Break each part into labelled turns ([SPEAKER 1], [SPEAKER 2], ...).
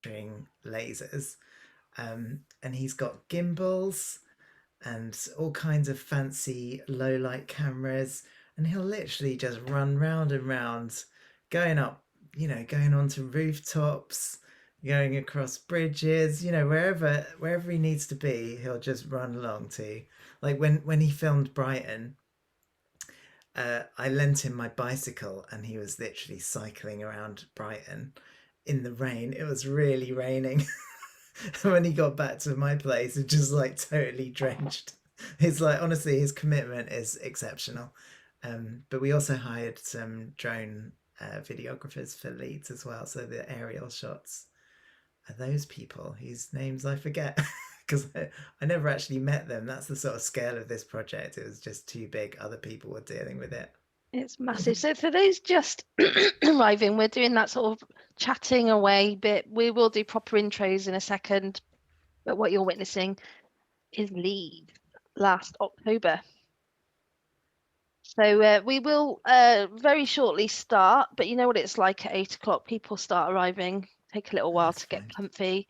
[SPEAKER 1] manufacturing lasers, and he's got gimbals and all kinds of fancy low light cameras, and he'll literally just run round and round, going up, going onto rooftops, going across bridges, wherever he needs to be, he'll just run along to. Like when he filmed Brighton, I lent him my bicycle and he was literally cycling around Brighton in the rain. It was really raining. When he got back to my place, it just like totally drenched. It's like, honestly, his commitment is exceptional. But we also hired some drone videographers for Leeds as well. So the aerial shots are those people whose names I forget because I never actually met them. That's the sort of scale of this project. It was just too big. Other people were dealing with it.
[SPEAKER 2] It's massive. So for those just arriving, we're doing that sort of chatting away bit. We will do proper intros in a second, but what you're witnessing is Leeds last October. So we will very shortly start, but you know what it's like at 8 o'clock. People start arriving, take a little while to get comfy.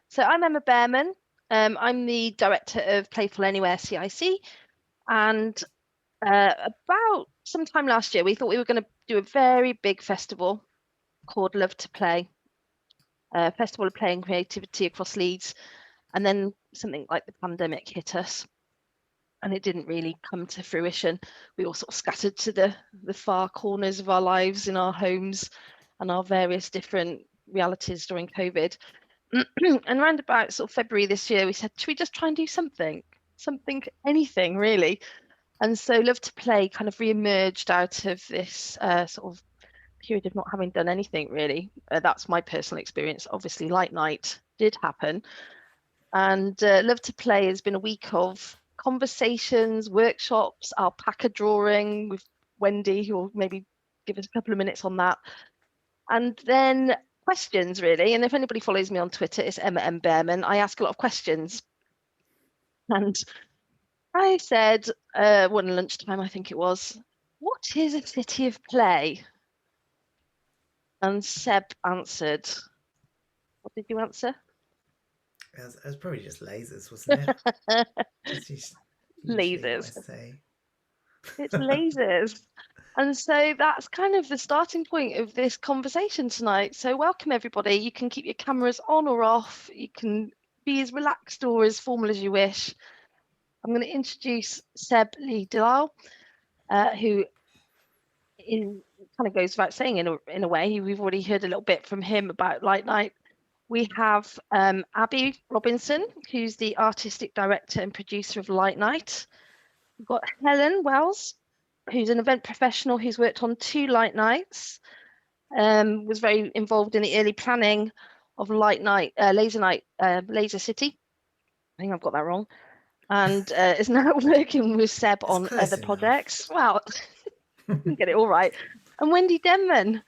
[SPEAKER 2] So I'm Emma Bearman. I'm the director of Playful Anywhere CIC, and about sometime last year, we thought we were going to do a very big festival called Love to Play, Festival of Play and Creativity across Leeds. And then something like the pandemic hit us and it didn't really come to fruition. We all sort of scattered to the far corners of our lives in our homes and our various different realities during COVID. And around about sort of February this year, we said, should we just try and do something, anything really? And so Love to Play kind of re-emerged out of this sort of period of not having done anything really. That's my personal experience. Obviously, Light Night did happen. And Love to Play has been a week of conversations, workshops, alpaca drawing with Wendy, who will maybe give us a couple of minutes on that. And then questions, really. And if anybody follows me on Twitter, it's Emma M. Bearman. I ask a lot of questions. And I said, one lunchtime, I think it was, what is a city of play? And Seb answered. What did you answer?
[SPEAKER 1] It was probably just lasers, wasn't it? Just usually what I say.
[SPEAKER 2] It's lasers. And so that's kind of the starting point of this conversation tonight. So welcome everybody. You can keep your cameras on or off. You can be as relaxed or as formal as you wish. I'm going to introduce Seb Lee Dilal, who kind of goes without saying in a way. We've already heard a little bit from him about Light Night. We have Abby Robinson, who's the artistic director and producer of Light Night. We've got Helen Wells, who's an event professional who's worked on 2 Light Nights, was very involved in the early planning of Light Night, Laser Night, Laser City. I think I've got that wrong. And is now working with Seb on other projects. Well, you get it all right. And Wendy Denman.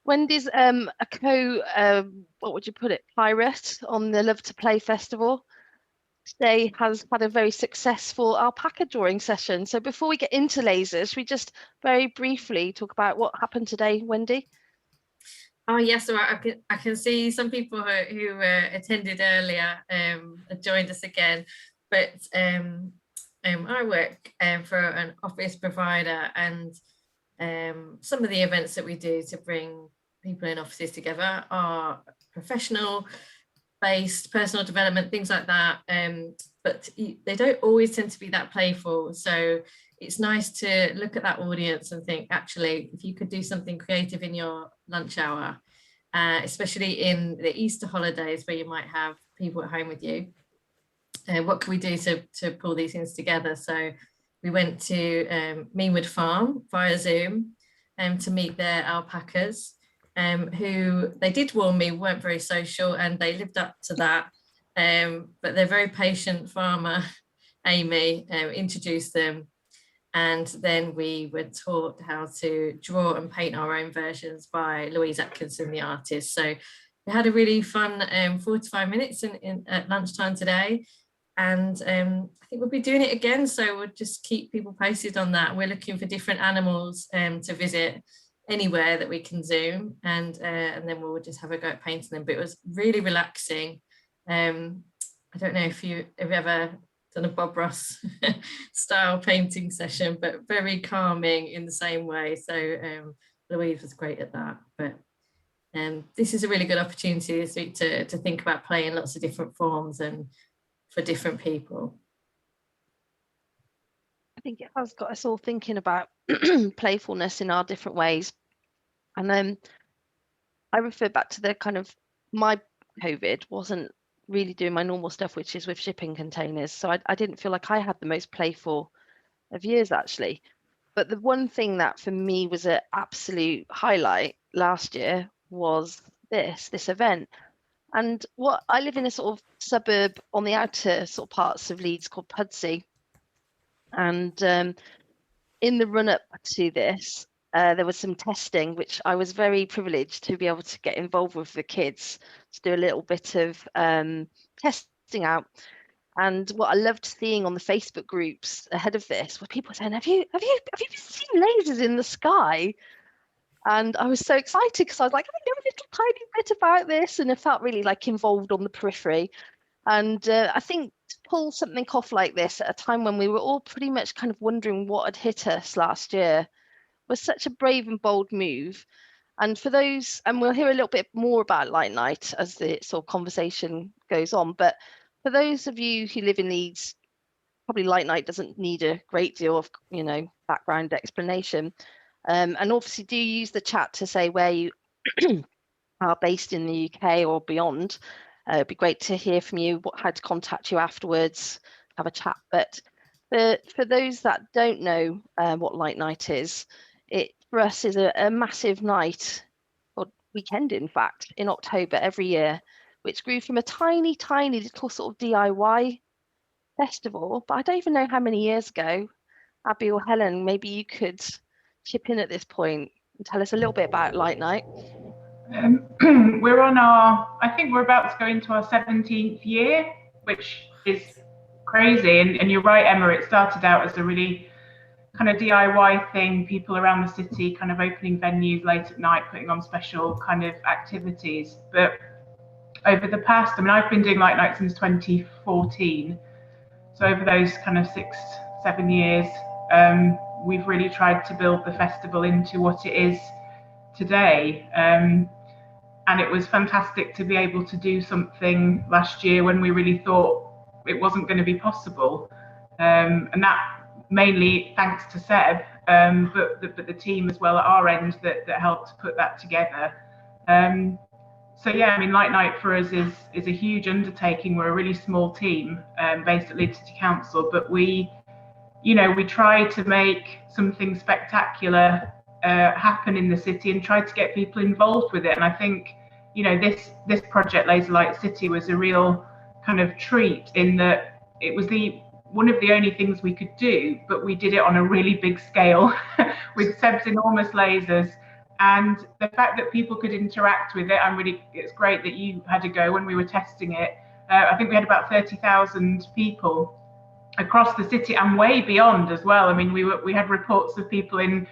[SPEAKER 2] Wendy's a what would you put it, pirate on the Love to Play Festival. Today has had a very successful alpaca drawing session. So before we get into lasers, should we just very briefly talk about what happened today, Wendy?
[SPEAKER 3] Oh yes, so I can see some people who attended earlier joined us again, but I work for an office provider, and some of the events that we do to bring people in offices together are professional based, personal development, things like that, but they don't always tend to be that playful. So it's nice to look at that audience and think, actually, if you could do something creative in your lunch hour, especially in the Easter holidays where you might have people at home with you, what can we do to pull these things together? So we went to Meanwood Farm via Zoom to meet their alpacas, who they did warn me weren't very social, and they lived up to that. But they're very patient farmer, Amy, introduced them. And then we were taught how to draw and paint our own versions by Louise Atkinson, the artist. So we had a really fun 45 minutes at lunchtime today. And I think we'll be doing it again. So we'll just keep people posted on that. We're looking for different animals to visit. anywhere that we can Zoom, and then we'll just have a go at painting them. But it was really relaxing. I don't know if you've ever done a Bob Ross style painting session, but very calming in the same way. So Louise was great at that. But this is a really good opportunity this week to think about play in lots of different forms and for different people.
[SPEAKER 2] I think it has got us all thinking about playfulness in our different ways. And then I refer back to the kind of my COVID wasn't really doing my normal stuff, which is with shipping containers. So I didn't feel like I had the most playful of years, actually. But the one thing that for me was an absolute highlight last year was this event. And what I live in a sort of suburb on the outer sort of parts of Leeds called Pudsey. And in the run up to this, there was some testing, which I was very privileged to be able to get involved with the kids to do a little bit of testing out. And what I loved seeing on the Facebook groups ahead of this were people saying, "Have you seen lasers in the sky?" And I was so excited because I was like, "I know a little tiny bit about this," and I felt really like involved on the periphery. And I think to pull something off like this at a time when we were all pretty much kind of wondering what had hit us last year was such a brave and bold move. And for those, and we'll hear a little bit more about Light Night as the sort of conversation goes on, but for those of you who live in Leeds, probably Light Night doesn't need a great deal of, background explanation. And obviously do use the chat to say where you are based in the UK or beyond. It'd be great to hear from you, how to contact you afterwards, have a chat. But for those that don't know what Light Night is, it for us is a massive night, or weekend in fact, in October every year, which grew from a tiny little sort of DIY festival. But I don't even know how many years ago. Abby or Helen, maybe you could chip in at this point and tell us a little bit about Light Night.
[SPEAKER 4] We're on I think we're about to go into our 17th year, which is crazy. And you're right, Emma, it started out as a really kind of DIY thing, people around the city kind of opening venues late at night, putting on special kind of activities. But over the past, I've been doing Light Night since 2014. So over those kind of 6-7 years, we've really tried to build the festival into what it is today. And it was fantastic to be able to do something last year when we really thought it wasn't going to be possible. And that mainly thanks to Seb, but the team as well at our end that helped put that together. So yeah, Light Night for us is a huge undertaking. We're a really small team based at Leeds City Council, but we try to make something spectacular happen in the city and try to get people involved with it. And I think this project, Laser Light City, was a real kind of treat in that it was one of the only things we could do, but we did it on a really big scale with Seb's enormous lasers. And the fact that people could interact with it, it's great that you had a go when we were testing it. I think we had about 30,000 people across the city and way beyond as well. We had reports of people in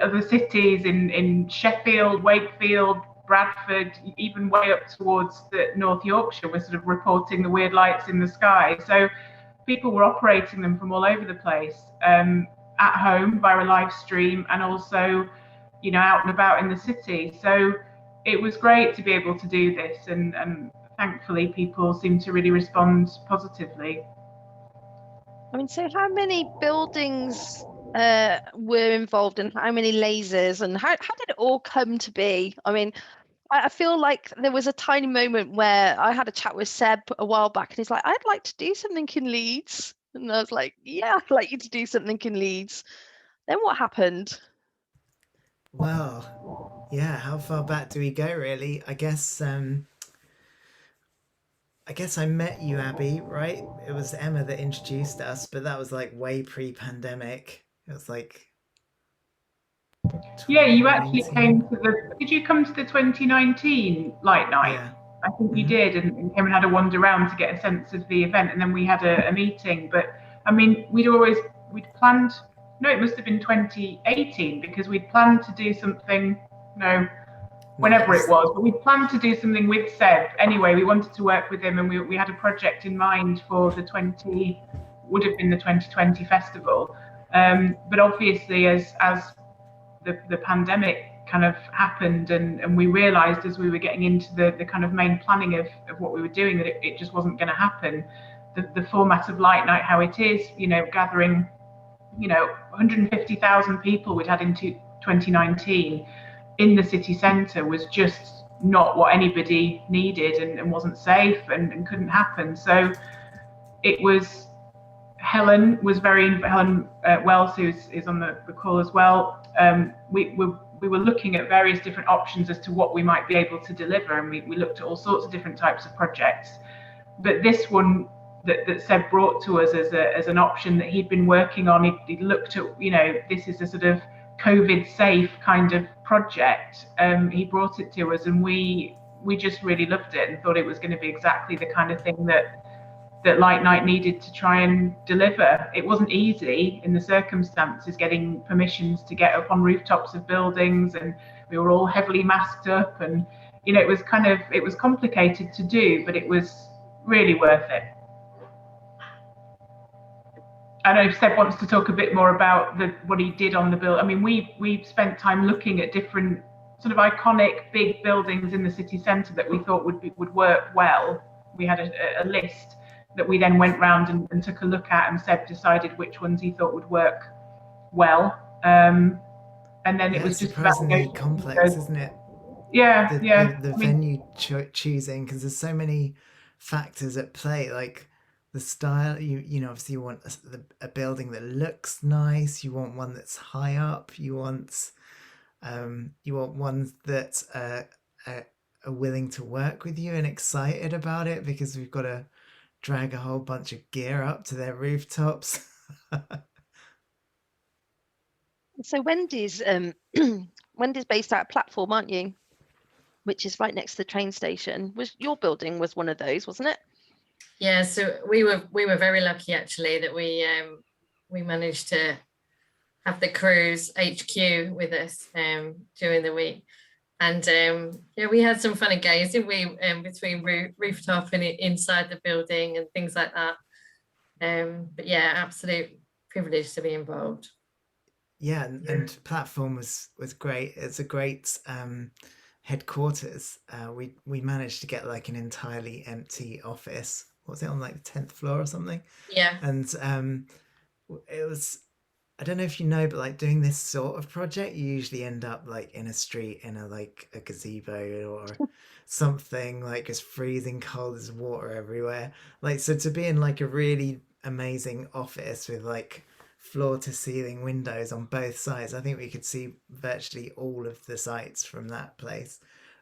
[SPEAKER 4] other cities, in Sheffield, Wakefield, Bradford, even way up towards the North Yorkshire, were sort of reporting the weird lights in the sky. So people were operating them from all over the place, at home via a live stream, and also out and about in the city. So it was great to be able to do this, and thankfully people seem to really respond positively.
[SPEAKER 2] So how many buildings were involved, and how many lasers, and how did it all come to be? I feel like there was a tiny moment where I had a chat with Seb a while back, and he's like, "I'd like to do something in Leeds," and I was like, "Yeah, I'd like you to do something in Leeds." Then what happened?
[SPEAKER 1] Well, yeah, how far back do we go, really? I guess I met you, Abby, right? It was Emma that introduced us, but that was like way pre-pandemic. It was like
[SPEAKER 4] Yeah, you actually
[SPEAKER 1] 2019.
[SPEAKER 4] did you come to the 2019 Light Night?
[SPEAKER 1] Yeah.
[SPEAKER 4] I think you did, and came and had a wander around to get a sense of the event, and then we had a meeting. But we'd planned no, it must have been 2018, because we'd planned to do something, whenever
[SPEAKER 1] Nice.
[SPEAKER 4] it was, but we planned to do something with Seb anyway. We wanted to work with him, and we had a project in mind for the 2020 festival. But obviously, as the pandemic kind of happened, and we realised as we were getting into the kind of main planning of what we were doing, that it just wasn't going to happen. The format of Light Night, how it is, gathering 150,000 people we'd had into 2019 in the city centre was just not what anybody needed, and wasn't safe, and couldn't happen. So it was Helen Wells, who is on the call as well. We were looking at various different options as to what we might be able to deliver, and we looked at all sorts of different types of projects. But this one that Seb brought to us as an option that he'd been working on, he looked at, this is a sort of COVID safe kind of project. He brought it to us, and we just really loved it and thought it was going to be exactly the kind of thing that Light Night needed to try and deliver. It wasn't easy in the circumstances, getting permissions to get up on rooftops of buildings, and we were all heavily masked up, and it was complicated to do, but it was really worth it. I know Seb wants to talk a bit more about what he did on the build. I mean, we spent time looking at different sort of iconic big buildings in the city centre that we thought would work well. We had a list that we then went round and took a look at, and Seb decided which ones he thought would work well. And then it was just
[SPEAKER 1] surprisingly complex, isn't it?
[SPEAKER 4] Yeah,
[SPEAKER 1] The venue choosing, because there's so many factors at play, like the style. Obviously you want a building that looks nice. You want one that's high up. You want ones that are willing to work with you and excited about it, because we've got to drag a whole bunch of gear up to their rooftops.
[SPEAKER 2] So Wendy's Wendy's based out of Platform, aren't you? Which is right next to the train station. Your building was one of those, wasn't it?
[SPEAKER 3] Yeah, so we were very lucky actually that we managed to have the cruise HQ with us during the week. And we had some fun and games, didn't we, between rooftop and inside the building and things like that. But yeah, absolute privilege to be involved.
[SPEAKER 1] Yeah, and Platform was great. It's a great headquarters. We managed to get like an entirely empty office. What was it, on like the 10th floor or something?
[SPEAKER 3] Yeah.
[SPEAKER 1] And it was, I don't know if you know, but like doing this sort of project, you usually end up like in a street in a gazebo or something, like just freezing cold, there's water everywhere. Like, so to be in like a really amazing office with like floor to ceiling windows on both sides, I think we could see virtually all of the sites from that place.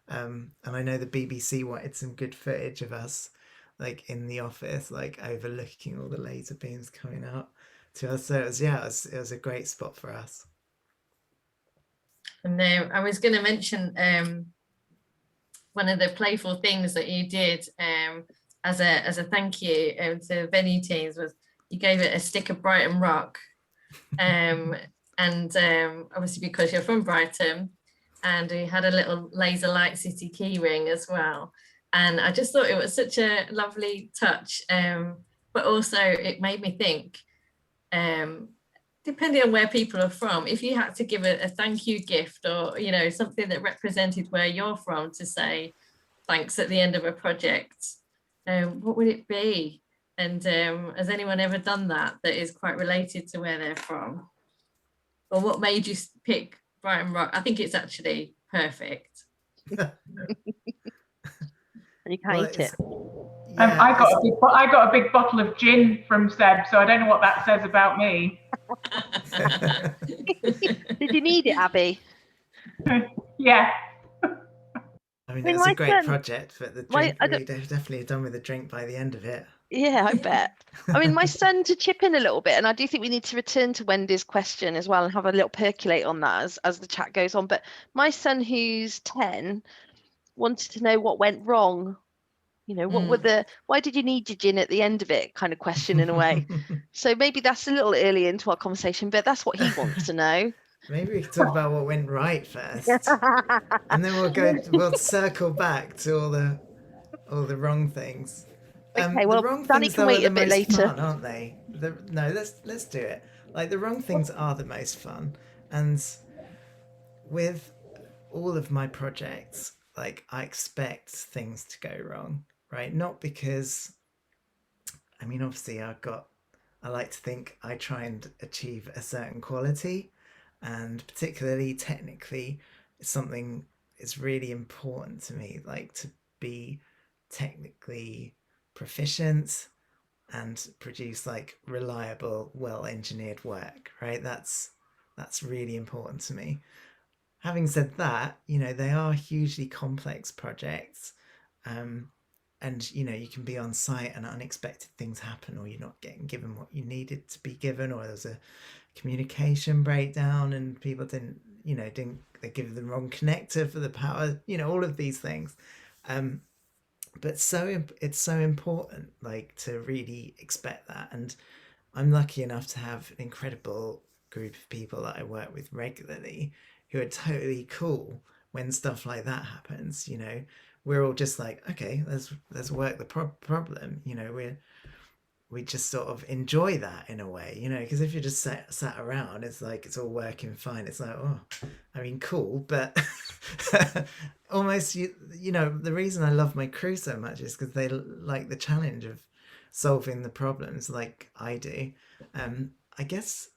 [SPEAKER 1] And I know the BBC wanted some good footage of us like in the office, like overlooking all the laser beams coming out to us. So it was a great spot for us.
[SPEAKER 3] And I was going to mention one of the playful things that you did as a thank you to venue teams was you gave it a stick of Brighton Rock. And obviously because you're from Brighton, and we had a little laser light city key ring as well. And I just thought it was such a lovely touch, but also it made me think, depending on where people are from, if you had to give a thank you gift, or something that represented where you're from, to say thanks at the end of a project, what would it be? And has anyone ever done that is quite related to where they're from? Or what made you pick Brighton Rock? I think it's actually perfect.
[SPEAKER 2] And you can't eat it.
[SPEAKER 1] Yeah,
[SPEAKER 4] I got a big bottle of gin from Seb, so I don't know what that says about me.
[SPEAKER 2] Did you need it, Abby?
[SPEAKER 4] Yeah.
[SPEAKER 1] I mean, it's a great project, but the drink, we definitely done with the drink by the end of it.
[SPEAKER 2] Yeah, I bet. I mean, my son, to chip in a little bit, and I do think we need to return to Wendy's question as well and have a little percolate on that as the chat goes on. But my son, who's 10, wanted to know what went wrong You know, what were why did you need your gin at the end of it kind of question in a way. So maybe that's a little early into our conversation, but that's what he wants to know.
[SPEAKER 1] Maybe we could talk about what went right first, and then we'll circle back to all the wrong things.
[SPEAKER 2] Okay,
[SPEAKER 1] The
[SPEAKER 2] well,
[SPEAKER 1] wrong
[SPEAKER 2] Danny
[SPEAKER 1] things
[SPEAKER 2] can
[SPEAKER 1] though are
[SPEAKER 2] wait
[SPEAKER 1] the
[SPEAKER 2] a bit
[SPEAKER 1] most
[SPEAKER 2] later.
[SPEAKER 1] fun, aren't they? No, let's do it. Like, the wrong things are the most fun, and with all of my projects, like, I expect things to go wrong, right? Not because, I mean, obviously I like to think I try and achieve a certain quality, and particularly technically, something is really important to me, like to be technically proficient and produce like reliable, well engineered work, right? That's really important to me. Having said that, they are hugely complex projects. And you can be on site and unexpected things happen, or you're not getting given what you needed to be given, or there's a communication breakdown and people didn't they give the wrong connector for the power, all of these things. But it's so important, like, to really expect that. And I'm lucky enough to have an incredible group of people that I work with regularly who are totally cool when stuff like that happens. We're all just like, okay, let's work the problem. We just sort of enjoy that in a way, because if you're just sat around, it's like it's all working fine. It's like, oh, I mean, cool, but almost the reason I love my crew so much is because they like the challenge of solving the problems like I do. I guess,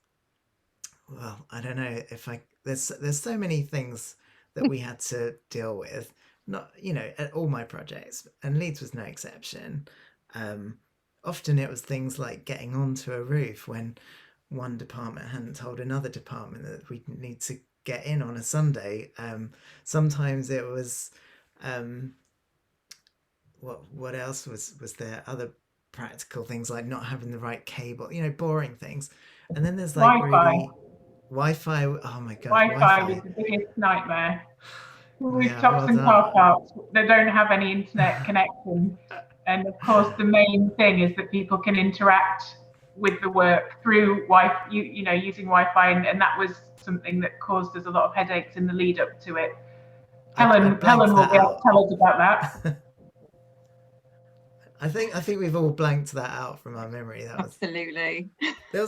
[SPEAKER 1] well, I don't know if there's so many things that we had to deal with, not at all my projects, and Leeds was no exception. Often it was things like getting onto a roof when one department hadn't told another department that we need to get in on a Sunday. Sometimes it was what else was there? Other practical things like not having the right cable, boring things. And then there's like
[SPEAKER 4] Wi-Fi.
[SPEAKER 1] Wi-Fi. Oh my god,
[SPEAKER 4] Wi-Fi was the biggest nightmare.
[SPEAKER 1] Yeah,
[SPEAKER 4] Rooftops and car parks that don't have any internet connection. And of course, the main thing is that people can interact with the work through Wi-Fi, using Wi-Fi, and that was something that caused us a lot of headaches in the lead up to it. Helen will be able to tell us about that.
[SPEAKER 1] I think we've all blanked that out from our memory.
[SPEAKER 5] Absolutely.
[SPEAKER 1] There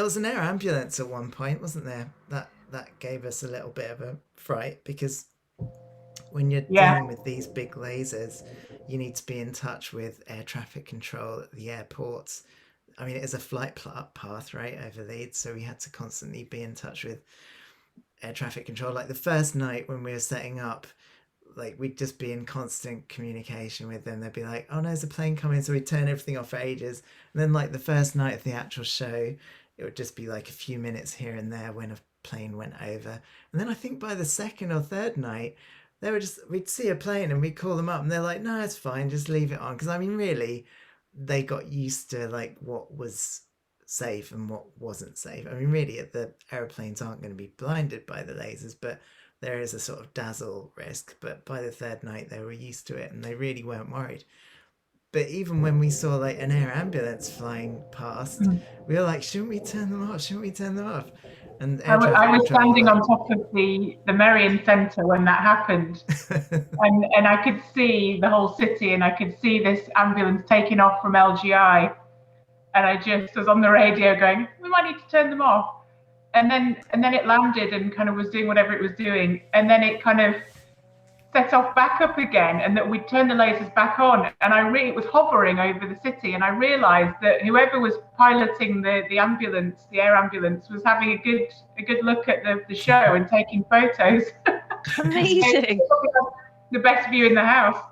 [SPEAKER 1] was an air ambulance at one point, wasn't there? That gave us a little bit of a fright, because when you're dealing with these big lasers, you need to be in touch with air traffic control at the airports. I mean, it is a flight path, right, over Leeds, so we had to constantly be in touch with air traffic control. Like, the first night when we were setting up, like, we'd just be in constant communication with them. They'd be like, oh no, there's a plane coming, so we'd turn everything off for ages. And then, like, the first night of the actual show, it would just be like a few minutes here and there when a plane went over. And then I think by the second or third night, we'd see a plane and we'd call them up and they're like, no, it's fine, just leave it on. Because I mean, really, they got used to like what was safe and what wasn't safe. I mean, really, the airplanes aren't going to be blinded by the lasers, but there is a sort of dazzle risk. But by the third night, they were used to it and they really weren't worried. But even when we saw like an air ambulance flying past, we were like, shouldn't we turn them off? Shouldn't we turn them off? And I
[SPEAKER 4] was standing on top of the Merrion Centre when that happened, and I could see the whole city, and I could see this ambulance taking off from LGI, and I just was on the radio going, we might need to turn them off, and then it landed and kind of was doing whatever it was doing, and then it kind of set off back up again, and that we'd turn the lasers back on, and it was hovering over the city, and I realised that whoever was piloting the ambulance, the air ambulance, was having a good look at the show and taking photos.
[SPEAKER 2] Amazing.
[SPEAKER 4] The best view in the house.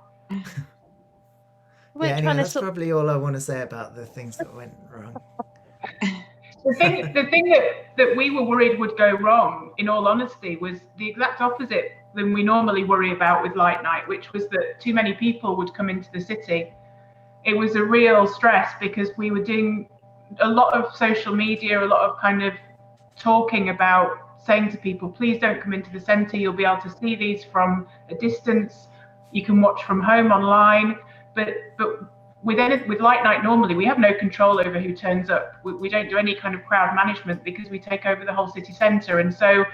[SPEAKER 1] Yeah, anyway, that's probably all I want to say about the things that went wrong.
[SPEAKER 4] The thing that we were worried would go wrong, in all honesty, was the exact opposite than we normally worry about with Light Night, which was that too many people would come into the city. It was a real stress because we were doing a lot of social media, a lot of kind of talking about saying to people, please don't come into the centre, you'll be able to see these from a distance, you can watch from home online. but with Light Night normally we have no control over who turns up. We don't do any kind of crowd management because we take over the whole city centre, and so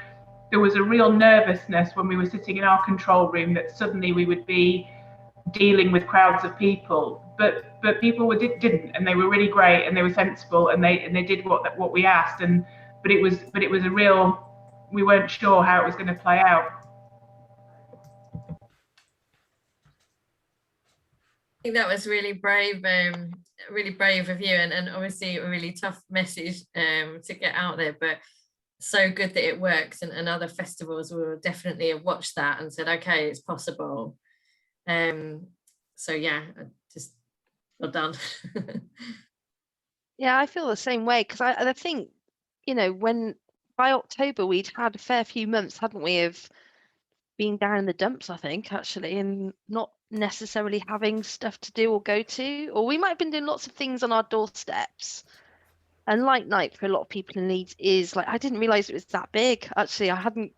[SPEAKER 4] there was a real nervousness when we were sitting in our control room that suddenly we would be dealing with crowds of people, but people didn't, and they were really great, and they were sensible, and they did what we asked, but it was a real, we weren't sure how it was going to play out.
[SPEAKER 3] I think that was really brave of you, and obviously a really tough message to get out there, but so good that it works, and other festivals will definitely have watched that and said, okay, it's possible. So yeah, just well done.
[SPEAKER 2] Yeah, I feel the same way, because I think, when by October we'd had a fair few months, hadn't we, of being down in the dumps, I think, actually, and not necessarily having stuff to do or go to, or we might have been doing lots of things on our doorsteps. And Light Night for a lot of people in Leeds is like, I didn't realise it was that big. Actually, I hadn't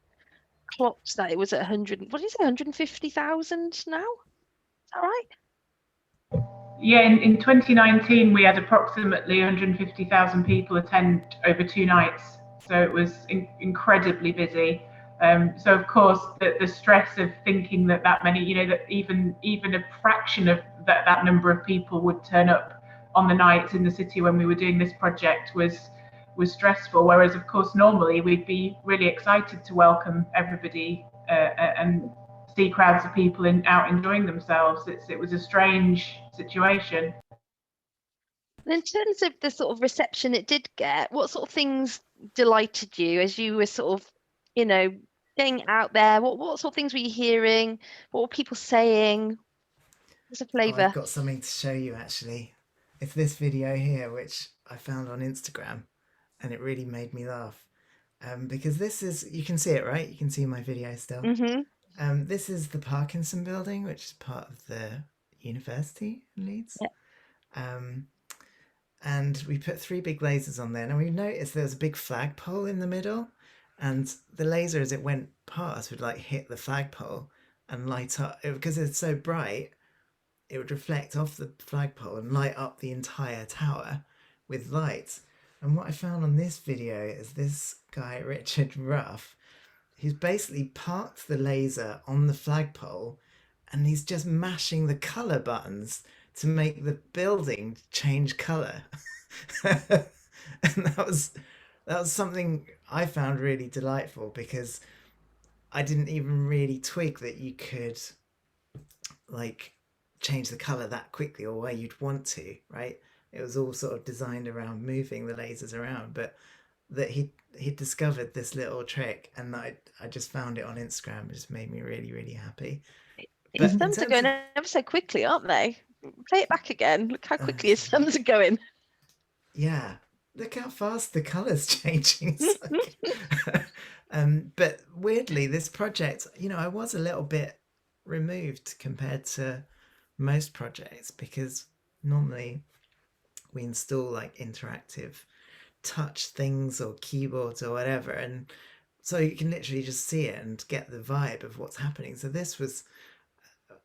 [SPEAKER 2] clocked that it was at 100, what did you say, 150,000 now? Is that right?
[SPEAKER 4] Yeah, in 2019 we had approximately 150,000 people attend over 2 nights, so it was incredibly busy. So of course the stress of thinking that many, that even a fraction of that number of people would turn up on the nights in the city when we were doing this project was stressful. Whereas of course normally we'd be really excited to welcome everybody and see crowds of people out enjoying themselves. It was a strange situation.
[SPEAKER 2] And in terms of the sort of reception it did get, what sort of things delighted you as you were sort of, getting out there? What sort of things were you hearing? What were people saying? What's the flavour?
[SPEAKER 1] I've got something to show you actually. It's this video here, which I found on Instagram, and it really made me laugh. Because this is, you can see it, right? You can see my video still.
[SPEAKER 2] Mm-hmm.
[SPEAKER 1] This is the Parkinson building, which is part of the university in Leeds.
[SPEAKER 2] Yeah.
[SPEAKER 1] And we put 3 big lasers on there. And we noticed there was a big flagpole in the middle. And the laser, as it went past, would like hit the flagpole and light up. Because it's so bright, it would reflect off the flagpole and light up the entire tower with lights. And what I found on this video is this guy, Richard Ruff, he's basically parked the laser on the flagpole and he's just mashing the colour buttons to make the building change colour. And that was something I found really delightful, because I didn't even really twig that you could like change the colour that quickly or where you'd want to, right? It was all sort of designed around moving the lasers around, but that he discovered this little trick, and I just found it on Instagram. It just made me really, really happy.
[SPEAKER 2] His thumbs are going ever so quickly, aren't they? Play it back again. Look how quickly his thumbs are going.
[SPEAKER 1] Yeah, look how fast the colour's changing. But weirdly, this project, I was a little bit removed compared to most projects, because normally we install like interactive touch things or keyboards or whatever, and so you can literally just see it and get the vibe of what's happening. So this was,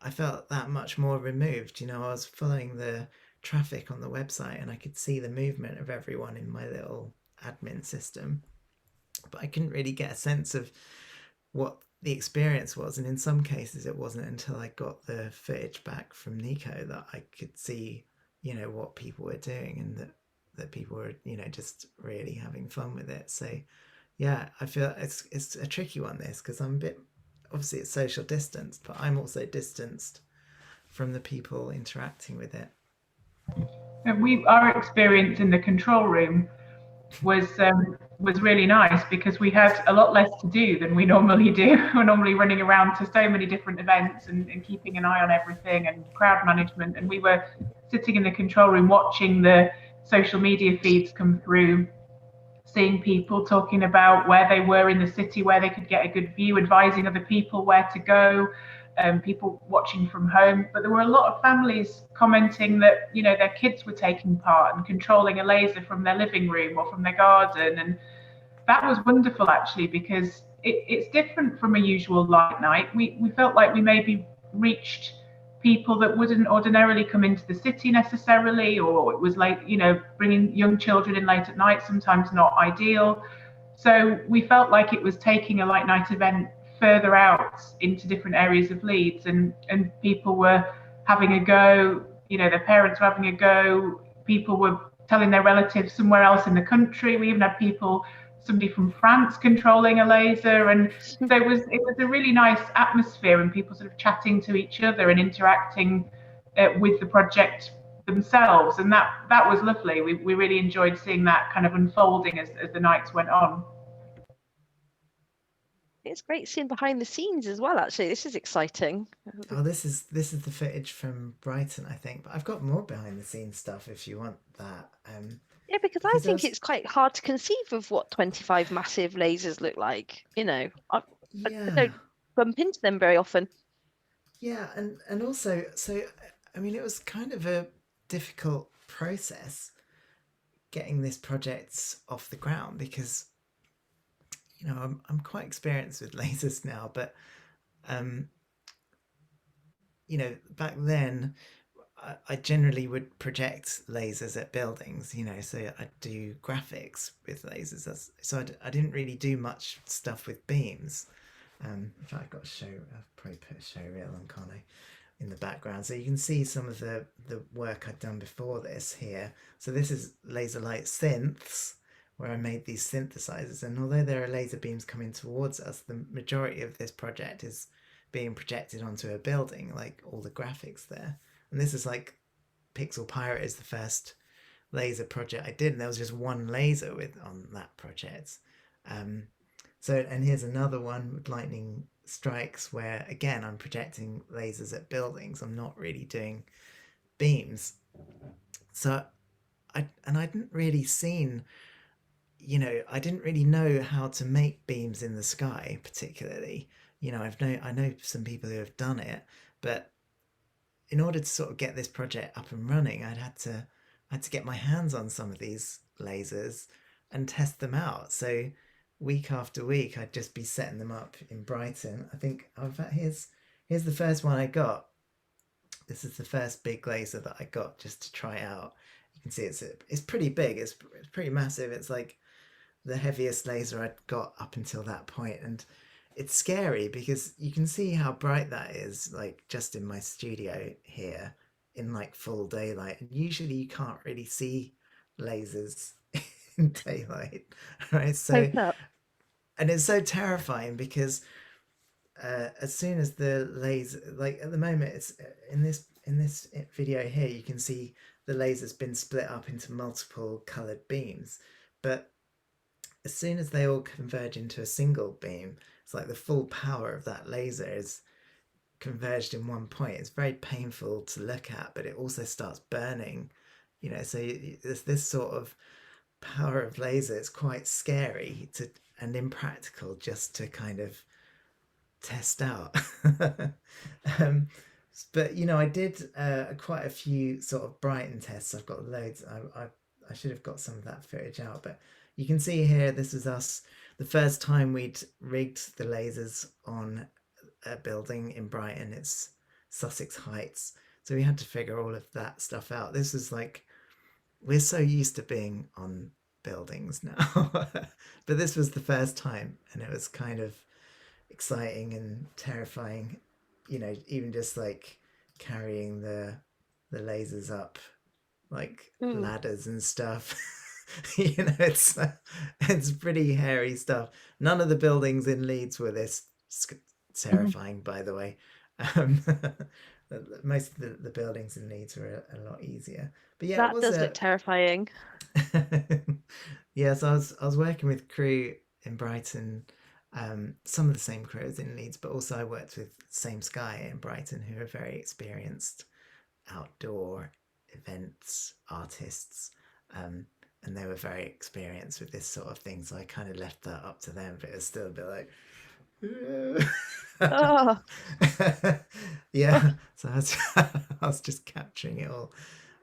[SPEAKER 1] I felt that much more removed. I was following the traffic on the website and I could see the movement of everyone in my little admin system, but I couldn't really get a sense of what the experience was. And in some cases it wasn't until I got the footage back from Nico that I could see, what people were doing, and that people were, just really having fun with it. So yeah, I feel it's a tricky one, this, because I'm a bit, obviously it's social distanced, but I'm also distanced from the people interacting with it.
[SPEAKER 4] Our experience in the control room was really nice, because we had a lot less to do than we normally do. We're normally running around to so many different events and keeping an eye on everything and crowd management, and we were sitting in the control room watching the social media feeds come through, seeing people talking about where they were in the city, where they could get a good view, advising other people where to go, people watching from home. But there were a lot of families commenting that, their kids were taking part and controlling a laser from their living room or from their garden. And that was wonderful, actually, because it's different from a usual Light Night. We felt like we maybe reached people that wouldn't ordinarily come into the city necessarily, or it was like, bringing young children in late at night, sometimes not ideal. So we felt like it was taking a light night event further out into different areas of Leeds, and people were having a go, their parents were having a go, people were telling their relatives somewhere else in the country. We even had somebody from France controlling a laser, and so it was a really nice atmosphere, and people sort of chatting to each other and interacting with the project themselves, and that was lovely. We really enjoyed seeing that kind of unfolding as the nights went on.
[SPEAKER 2] It's great seeing behind the scenes as well, actually. This is exciting.
[SPEAKER 1] Oh, this is the footage from Brighton, I think. But I've got more behind the scenes stuff if you want that.
[SPEAKER 2] Yeah, because I think it's quite hard to conceive of what 25 massive lasers look like. I don't bump into them very often.
[SPEAKER 1] Yeah, and also, so I mean, it was kind of a difficult process getting this project off the ground, because I'm quite experienced with lasers now, but back then I generally would project lasers at buildings, so I'd do graphics with lasers. So I didn't really do much stuff with beams. In fact, I've got I'll probably put a show reel on, can't I, in the background, so you can see some of the work I'd done before this here. So this is Laser Light Synths, where I made these synthesizers, and although there are laser beams coming towards us, the majority of this project is being projected onto a building, like all the graphics there. And this is like Pixel Pirate is the first laser project I did, and there was just one laser on that project. And here's another one with Lightning Strikes, where again I'm projecting lasers at buildings. I'm not really doing beams. So I didn't really I didn't really know how to make beams in the sky particularly. I know some people who have done it, but in order to sort of get this project up and running, I had to get my hands on some of these lasers and test them out. So week after week, I'd just be setting them up in Brighton. I think, in fact, here's the first one I got. This is the first big laser that I got just to try out. You can see it's pretty big. It's pretty massive. It's like the heaviest laser I'd got up until that point, and it's scary because you can see how bright that is, like just in my studio here in like full daylight, and usually you can't really see lasers in daylight, right? So and it's so terrifying because as soon as the laser, like at the moment, it's in this video here, you can see the laser's been split up into multiple colored beams, but as soon as they all converge into a single beam, it's like the full power of that laser is converged in one point. It's very painful to look at, but it also starts burning, so there's this sort of power of laser. It's quite scary and impractical just to kind of test out. But I did quite a few sort of Brighton tests. I've got loads. I should have got some of that footage out, but you can see here, this is us the first time we'd rigged the lasers on a building in Brighton. It's Sussex Heights, so we had to figure all of that stuff out. This is like, we're so used to being on buildings now, but this was the first time, and it was kind of exciting and terrifying, even just like carrying the lasers up like ladders and stuff. It's pretty hairy stuff. None of the buildings in Leeds were this terrifying, by the way. Most of the buildings in Leeds were a lot easier. But yeah,
[SPEAKER 2] that does look terrifying.
[SPEAKER 1] Yes, I was working with crew in Brighton, some of the same crew as in Leeds, but also I worked with Same Sky in Brighton, who are very experienced outdoor events artists, and they were very experienced with this sort of thing, so I kind of left that up to them, but it's still a bit like
[SPEAKER 2] Oh.
[SPEAKER 1] yeah, so I was just capturing it all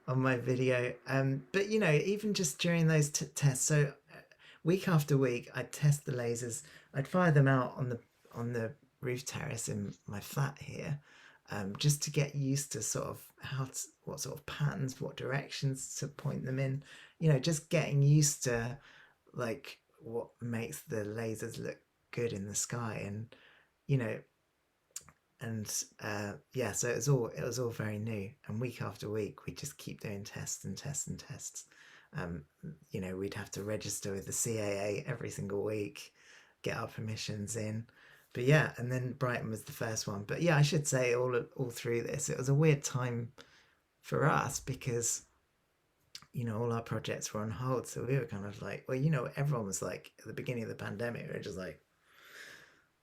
[SPEAKER 1] on my video, but even just during those tests, so week after week I'd test the lasers. I'd fire them out on the roof terrace in my flat here, just to get used to sort of what sort of patterns, what directions to point them in. Just getting used to like what makes the lasers look good in the sky, and you know and yeah, so it was all very new, and week after week we just keep doing tests and tests and tests. We'd have to register with the CAA every single week, get our permissions in. But yeah, and then Brighton was the first one. But yeah, I should say all through this, it was a weird time for us because all our projects were on hold. So we were kind of like, well, everyone was like at the beginning of the pandemic, we were just like,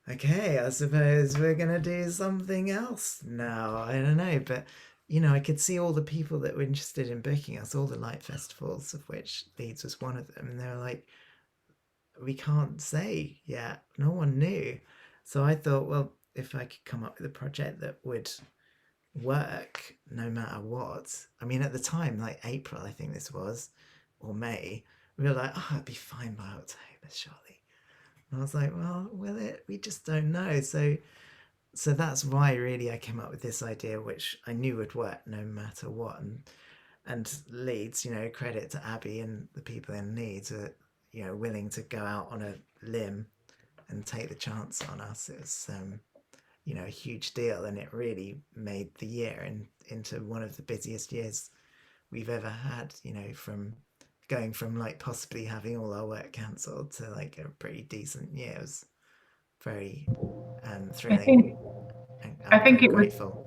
[SPEAKER 1] okay, I suppose we're gonna do something else now. I don't know, but I could see all the people that were interested in booking us, all the light festivals, of which Leeds was one of them, and they were like, we can't say yet. No one knew. So I thought, well, if I could come up with a project that would work no matter what. I mean, at the time, like April, I think this was, or May, we were like, oh, it'd be fine by October, surely. And I was like, well, will it? We just don't know. So that's why really I came up with this idea, which I knew would work no matter what. And Leeds, credit to Abby and the people in Leeds are, willing to go out on a limb and take the chance on us. It was, a huge deal, and it really made the year into one of the busiest years we've ever had, from going from like possibly having all our work cancelled to like a pretty decent year. It was very thrilling.
[SPEAKER 4] I think
[SPEAKER 1] very
[SPEAKER 4] it was
[SPEAKER 1] grateful.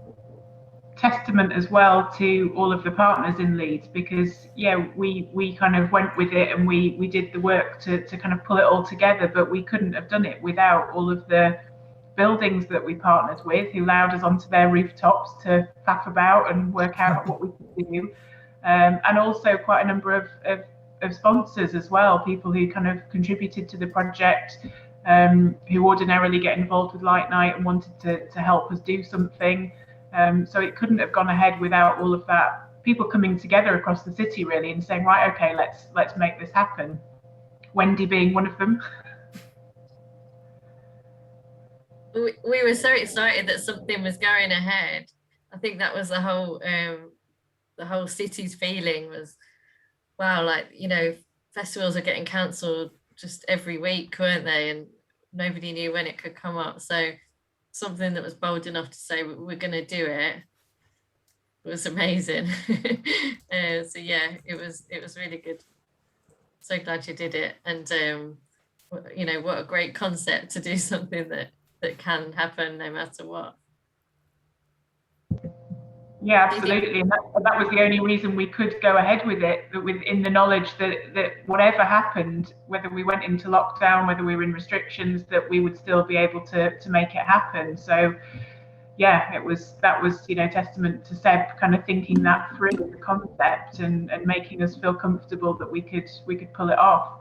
[SPEAKER 4] Testament as well to all of the partners in Leeds, because we kind of went with it, and we did the work to kind of pull it all together, but we couldn't have done it without all of the buildings that we partnered with, who allowed us onto their rooftops to faff about and work out what we could do, and also quite a number of sponsors as well, people who kind of contributed to the project, who ordinarily get involved with Light Night and wanted to help us do something. So it couldn't have gone ahead without all of that, people coming together across the city really and saying, right, okay, let's make this happen. Wendy being one of them.
[SPEAKER 3] We were so excited that something was going ahead. I think that was the whole city's feeling was, wow, like, festivals are getting cancelled just every week, weren't they? And nobody knew when it could come up. So something that was bold enough to say we're going to do it was amazing. So yeah, it was really good. So glad you did it. And what a great concept to do something that can happen no matter what.
[SPEAKER 4] Yeah, absolutely. And that was the only reason we could go ahead with it, in the knowledge that whatever happened, whether we went into lockdown, whether we were in restrictions, that we would still be able to make it happen. So yeah, that was testament to Seb kind of thinking that through, the concept, and making us feel comfortable that we could pull it off.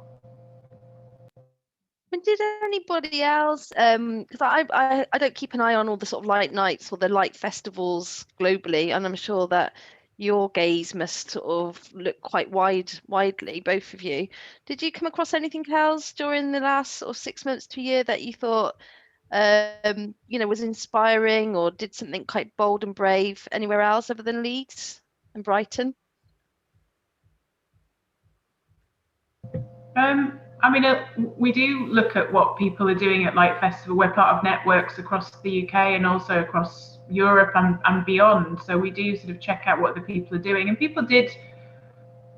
[SPEAKER 2] And did anybody else, because I don't keep an eye on all the sort of light nights or the light festivals globally, and I'm sure that your gaze must sort of look quite widely, both of you. Did you come across anything else during the last sort of 6 months to a year that you thought was inspiring, or did something quite bold and brave anywhere else other than Leeds and Brighton?
[SPEAKER 4] I mean, we do look at what people are doing at Light Festival. We're part of networks across the UK and also across Europe and beyond. So we do sort of check out what the people are doing. And people did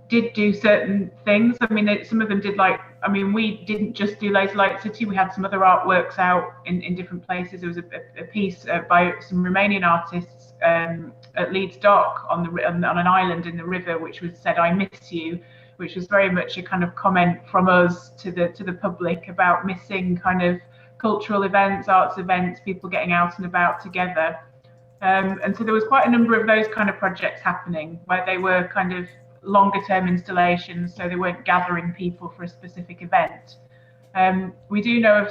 [SPEAKER 4] do certain things. I mean, some of them did, like, I mean, we didn't just do Laser Light City. We had some other artworks out in different places. There was a piece by some Romanian artists at Leeds Dock on an island in the river, which was said, "I miss you," which was very much a kind of comment from us to the public about missing kind of cultural events, arts events, people getting out and about together. And so there was quite a number of those kind of projects happening where they were kind of longer term installations, so they weren't gathering people for a specific event. We do know of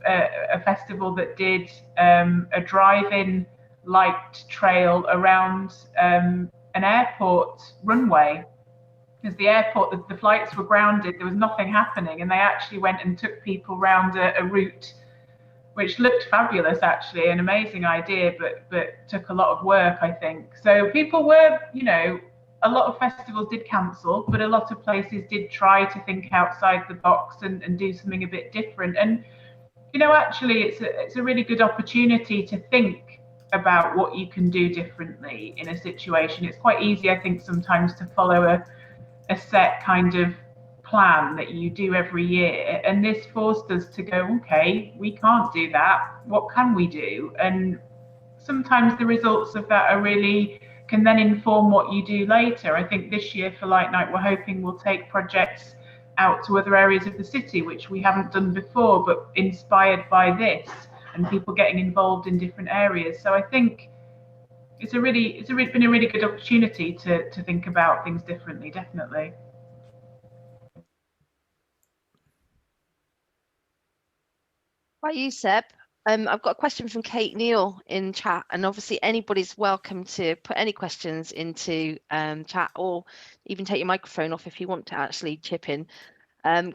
[SPEAKER 4] a festival that did a drive-in light trail around an airport runway, because the airport, the flights were grounded, there was nothing happening, and they actually went and took people round a route which looked fabulous, actually, an amazing idea, but took a lot of work, I think. So people were, a lot of festivals did cancel, but a lot of places did try to think outside the box and do something a bit different. And actually, it's a really good opportunity to think about what you can do differently in a situation. It's quite easy, I think, sometimes to follow a set kind of plan that you do every year, and this forced us to go, okay, we can't do that, what can we do? And sometimes the results of that are really can then inform what you do later. I think this year for Light Night we're hoping we'll take projects out to other areas of the city which we haven't done before, but inspired by this and people getting involved in different areas. So I think it's been a really good opportunity to think about things differently, definitely.
[SPEAKER 2] By you, Seb. I've got a question from Kate Neal in chat, and obviously anybody's welcome to put any questions into chat, or even take your microphone off if you want to actually chip in.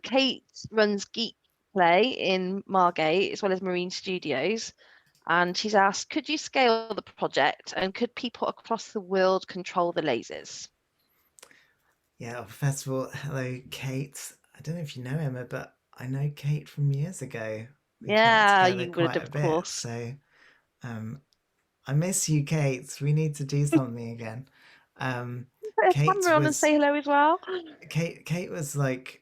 [SPEAKER 2] Kate runs Geek Play in Margate as well as Marine Studios, and she's asked, could you scale the project and could people across the world control the lasers?
[SPEAKER 1] Yeah, first of all, hello, Kate. I don't know if you know Emma, but I know Kate from years ago. We've worked together
[SPEAKER 2] you would,
[SPEAKER 1] quite a
[SPEAKER 2] of
[SPEAKER 1] bit,
[SPEAKER 2] course.
[SPEAKER 1] so I miss you, Kate. We need to do something again.
[SPEAKER 2] Put a
[SPEAKER 1] Kate
[SPEAKER 2] camera on and say hello as well.
[SPEAKER 1] Kate was like,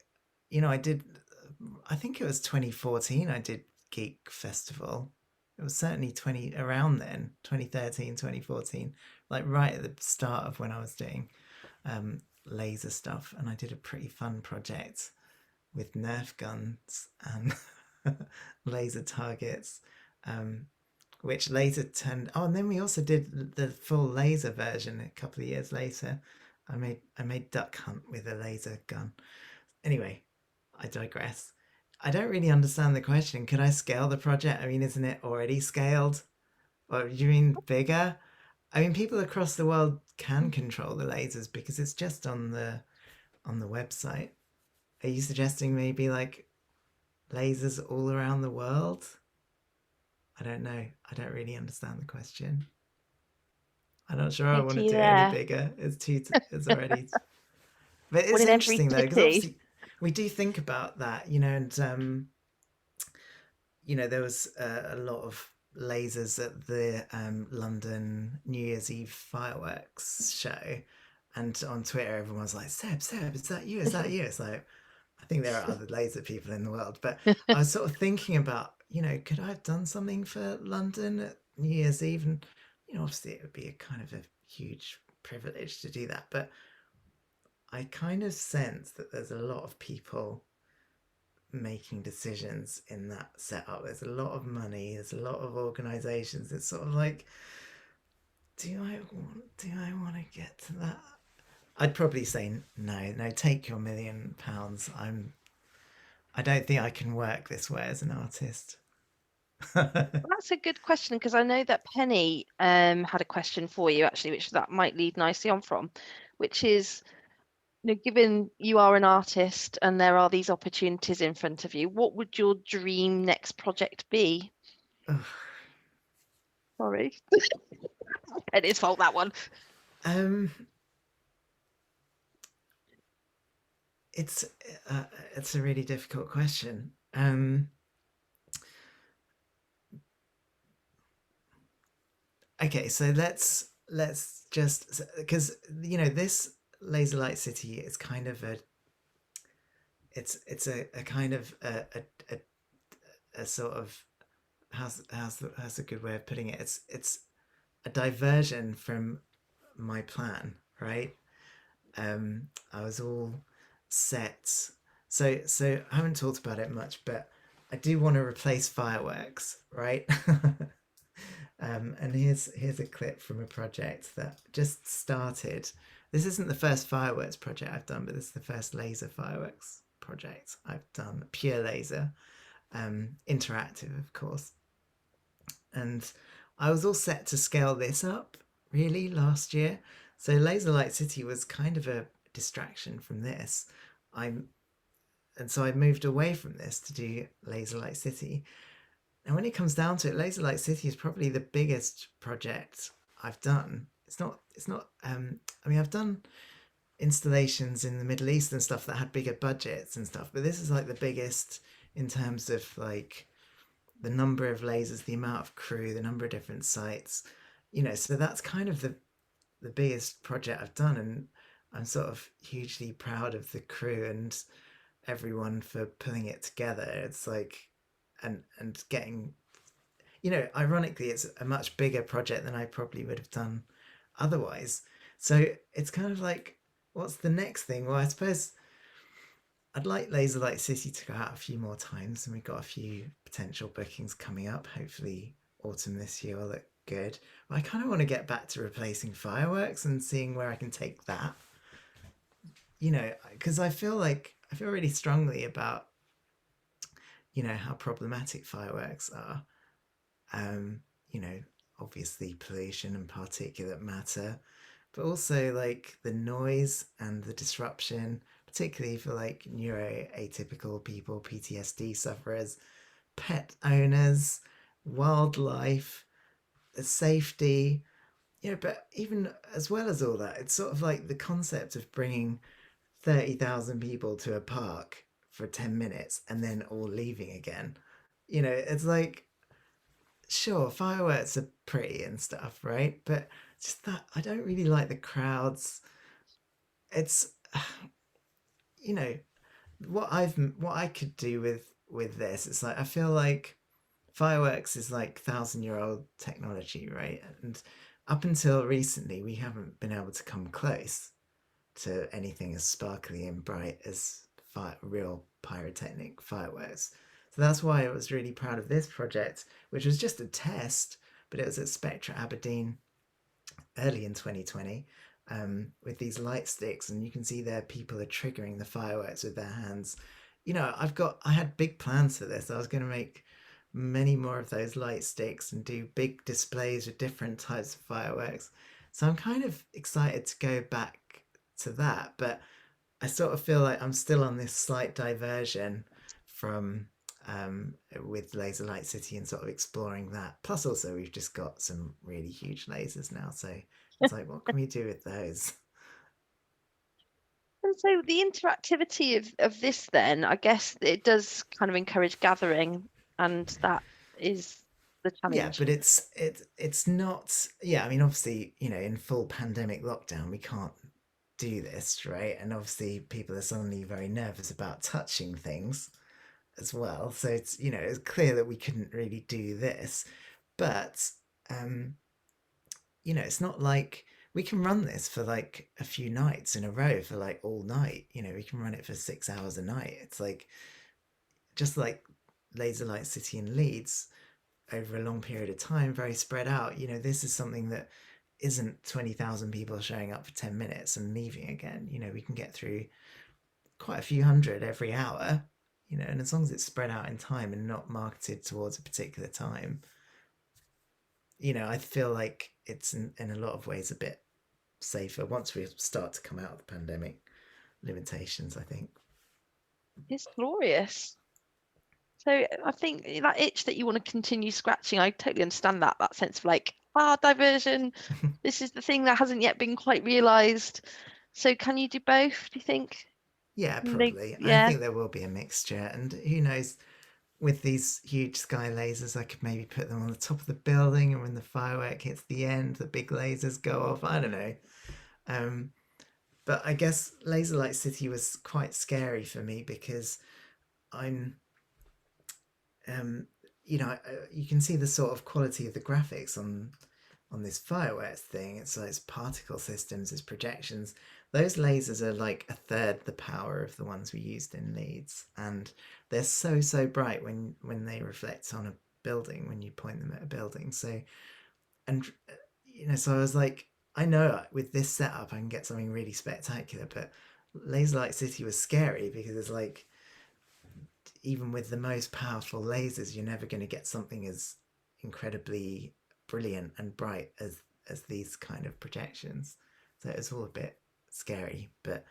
[SPEAKER 1] I think it was 2014 I did Geek Festival. It was certainly around then, 2013, 2014, like right at the start of when I was doing laser stuff, and I did a pretty fun project with Nerf guns and laser targets, which later turned. Oh, and then we also did the full laser version a couple of years later. I made Duck Hunt with a laser gun. Anyway, I digress. I don't really understand the question. Could I scale the project? I mean, isn't it already scaled? Or do you mean bigger? I mean, people across the world can control the lasers because it's just on the website. Are you suggesting maybe like lasers all around the world? I don't know. I don't really understand the question. I'm not sure I want to do it any bigger. It's already. But it's interesting though, because obviously we do think about that, and there was a lot of lasers at the London New Year's Eve fireworks show, and on Twitter everyone was like, Seb, is that you? Is that you? It's like, I think there are other laser people in the world, but I was sort of thinking about, could I have done something for London at New Year's Eve? And, obviously it would be a kind of a huge privilege to do that, but I kind of sense that there's a lot of people making decisions in that setup. There's a lot of money, there's a lot of organizations. It's sort of like, do I want to get to that? I'd probably say no, take your £1 million. I don't think I can work this way as an artist.
[SPEAKER 2] That's a good question, because I know that Penny had a question for you actually, which that might lead nicely on from, which is, given you are an artist and there are these opportunities in front of you, what would your dream next project be? Sorry. Penny's fault, that one.
[SPEAKER 1] It's a really difficult question. Okay, so let's just, because this Laser Light City is kind of it's a kind of a sort of, how's a good way of putting it? It's a diversion from my plan, right? I was all set. So I haven't talked about it much, but I do want to replace fireworks, right? And here's a clip from a project that just started. This isn't the first fireworks project I've done, but this is the first laser fireworks project I've done. Pure laser, interactive, of course. And I was all set to scale this up really last year. So Laser Light City was kind of a distraction from this. And so I moved away from this to do Laser Light City. And when it comes down to it, Laser Light City is probably the biggest project I've done. It's not. I mean, I've done installations in the Middle East and stuff that had bigger budgets and stuff, but this is like the biggest in terms of like the number of lasers, the amount of crew, the number of different sites. So that's kind of the biggest project I've done, and I'm sort of hugely proud of the crew and everyone for pulling it together. It's like, and getting, ironically, it's a much bigger project than I probably would have done otherwise. So it's kind of like, what's the next thing? Well, I suppose I'd like Laser Light City to go out a few more times, and we've got a few potential bookings coming up. Hopefully, autumn this year will look good. But I kind of want to get back to replacing fireworks and seeing where I can take that. Because I feel really strongly about, how problematic fireworks are. Obviously pollution and particulate matter, but also like the noise and the disruption, particularly for like neuroatypical people, PTSD sufferers, pet owners, wildlife, the safety, but even as well as all that, it's sort of like the concept of bringing 30,000 people to a park for 10 minutes and then all leaving again. It's like, sure, fireworks are pretty and stuff, right? But just that, I don't really like the crowds. It's, you know, what I could do with this. It's like I feel like fireworks is like 1,000-year-old technology, right? And up until recently, we haven't been able to come close to anything as sparkly and bright as real pyrotechnic fireworks. So that's why I was really proud of this project, which was just a test, but it was at Spectra Aberdeen early in 2020 with these light sticks, and you can see there people are triggering the fireworks with their hands. I had big plans for this. I was going to make many more of those light sticks and do big displays with different types of fireworks. So I'm kind of excited to go back to that, but I sort of feel like I'm still on this slight diversion from with Laser Light City and sort of exploring that. Plus, also we've just got some really huge lasers now, so it's like, what can we do with those?
[SPEAKER 2] And so the interactivity of this, then, I guess it does kind of encourage gathering, and that is the challenge.
[SPEAKER 1] Yeah, but it's not. Yeah, I mean, obviously, in full pandemic lockdown, we can't do this, right? And obviously, people are suddenly very nervous about touching things as well. So it's clear that we couldn't really do this, but it's not like we can run this for like a few nights in a row for like all night. We can run it for 6 hours a night. It's like just like Laser Light City in Leeds over a long period of time, very spread out. This is something that isn't 20,000 people showing up for 10 minutes and leaving again. We can get through quite a few hundred every hour, and as long as it's spread out in time and not marketed towards a particular time, I feel like it's in a lot of ways a bit safer once we start to come out of the pandemic limitations, I think.
[SPEAKER 2] It's glorious. So I think that itch that you want to continue scratching, I totally understand that sense of like, diversion. This is the thing that hasn't yet been quite realised. So can you do both, do you think?
[SPEAKER 1] Yeah, probably. I think there will be a mixture, and who knows, with these huge sky lasers, I could maybe put them on the top of the building, and when the firework hits the end, the big lasers go off. I don't know. But I guess Laser Light City was quite scary for me because I'm, you can see the sort of quality of the graphics on this fireworks thing. It's like it's particle systems, it's projections. Those lasers are like a third the power of the ones we used in Leeds, and they're so bright when they reflect on a building, when you point them at a building. So, and so I was like, I know with this setup I can get something really spectacular, but Laser Light City was scary because it's like, even with the most powerful lasers, you're never going to get something as incredibly brilliant and bright as these kind of projections. So it was all a bit scary, but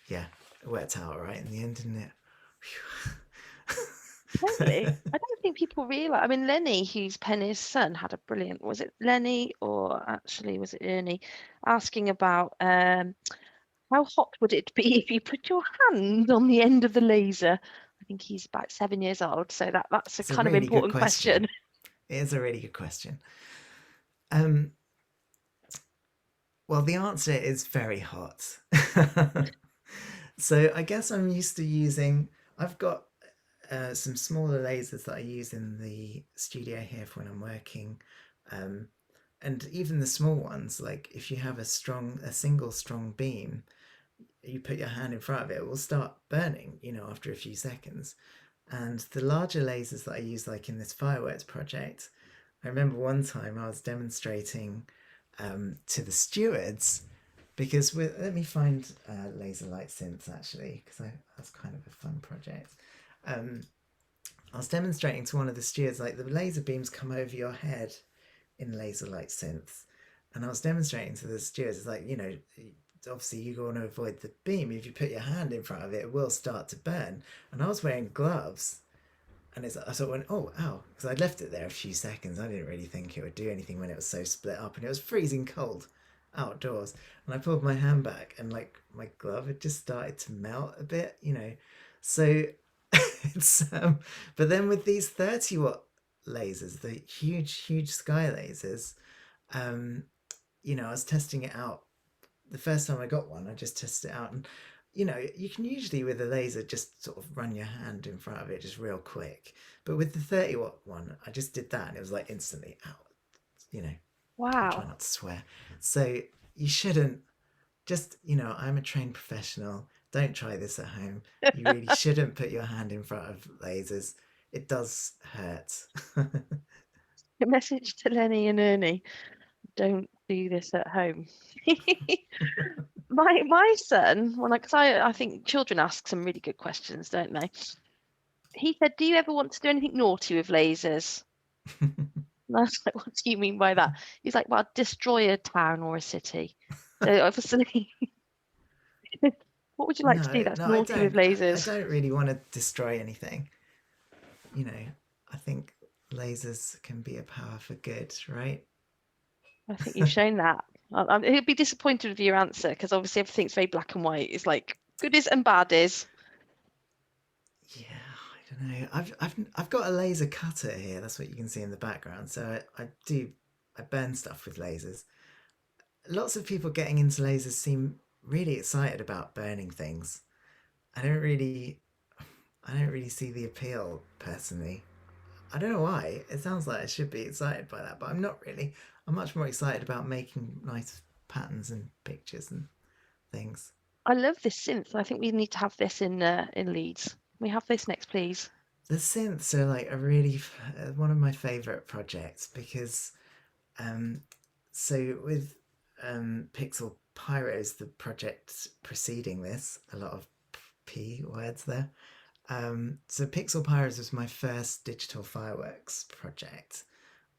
[SPEAKER 1] yeah, it worked out all right in the end, didn't it?
[SPEAKER 2] Totally. I don't think people realise. I mean, Lenny, who's Penny's son, had a brilliant. Was it Lenny or actually was it Ernie, asking about how hot would it be if you put your hand on the end of the laser? I think he's about 7 years old, so that's a
[SPEAKER 1] It's a
[SPEAKER 2] kind of
[SPEAKER 1] really good
[SPEAKER 2] important question.
[SPEAKER 1] It is a really good question. Well, the answer is very hot. So I guess I'm used to using. I've got some smaller lasers that I use in the studio here for when I'm working, and even the small ones. Like if you have a single strong beam, you put your hand in front of it, it will start burning. After a few seconds. And the larger lasers that I use, like in this fireworks project, I remember one time I was demonstrating to the stewards because let me find laser light synths actually, because that's kind of a fun project. I was demonstrating to one of the stewards, like the laser beams come over your head in laser light synths, and I was demonstrating to the stewards, it's like, obviously you want to avoid the beam. If you put your hand in front of it, it will start to burn. And I was wearing gloves, and I sort of went, oh, ow, because I'd left it there a few seconds. I didn't really think it would do anything when it was so split up, and it was freezing cold outdoors. And I pulled my hand back, and like my glove had just started to melt a bit, So it's but then with these 30-watt lasers, the huge sky lasers, I was testing it out. The first time I got one, I just tested it out, and you can usually with a laser just sort of run your hand in front of it just real quick. But with the 30-watt one, I just did that, and it was like instantly out.
[SPEAKER 2] Wow.
[SPEAKER 1] I try not to swear. So you shouldn't just, I'm a trained professional. Don't try this at home. You really shouldn't put your hand in front of lasers. It does hurt.
[SPEAKER 2] A message to Lenny and Ernie: don't do this at home. my son, because I think children ask some really good questions, don't they? He said, "Do you ever want to do anything naughty with lasers?" And I was like, "What do you mean by that?" He's like, "Well, destroy a town or a city." So obviously, what would you like to do that's naughty with lasers?
[SPEAKER 1] I don't really want to destroy anything. I think lasers can be a power for good, right?
[SPEAKER 2] I think you've shown that. He'll be disappointed with your answer, because obviously everything's very black and white. It's like goodies and baddies.
[SPEAKER 1] Yeah, I don't know. I've got a laser cutter here. That's what you can see in the background. So I burn stuff with lasers. Lots of people getting into lasers seem really excited about burning things. I don't really see the appeal personally. I don't know why. It sounds like I should be excited by that, but I'm not really. I'm much more excited about making nice patterns and pictures and things.
[SPEAKER 2] I love this synth. I think we need to have this in Leeds. Can we have this next, please?
[SPEAKER 1] The synths are like one of my favourite projects because, so with Pixel Pyros, the project preceding this, a lot of P words there. So Pixel Pyros was my first digital fireworks project,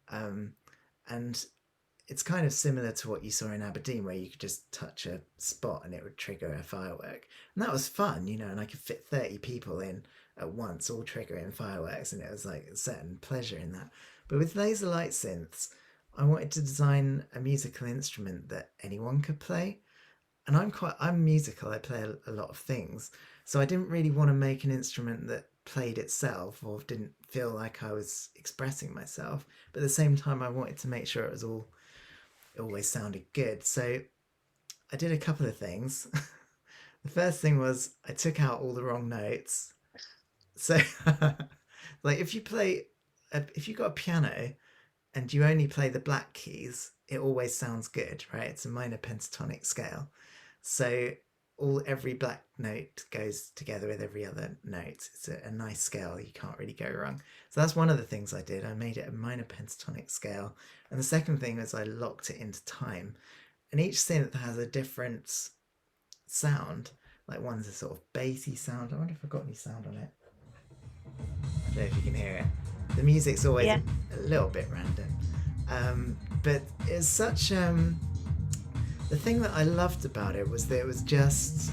[SPEAKER 1] and it's kind of similar to what you saw in Aberdeen, where you could just touch a spot and it would trigger a firework, and that was fun, and I could fit 30 people in at once, all triggering fireworks, and it was like a certain pleasure in that. But with laser light synths, I wanted to design a musical instrument that anyone could play. And I'm musical, I play a lot of things. So I didn't really want to make an instrument that played itself or didn't feel like I was expressing myself. But at the same time, I wanted to make sure it always sounded good. So I did a couple of things. The first thing was I took out all the wrong notes. So like if you've got a piano and you only play the black keys, it always sounds good, right? It's a minor pentatonic scale. So every black note goes together with every other note. It's a nice scale. You can't really go wrong. So that's one of the things I did. I made it a minor pentatonic scale. And the second thing was I locked it into time. And each synth has a different sound. Like one's a sort of bassy sound. I wonder if I've got any sound on it. I don't know if you can hear it. The music's always a little bit random. But it's such... the thing that I loved about it was that it was just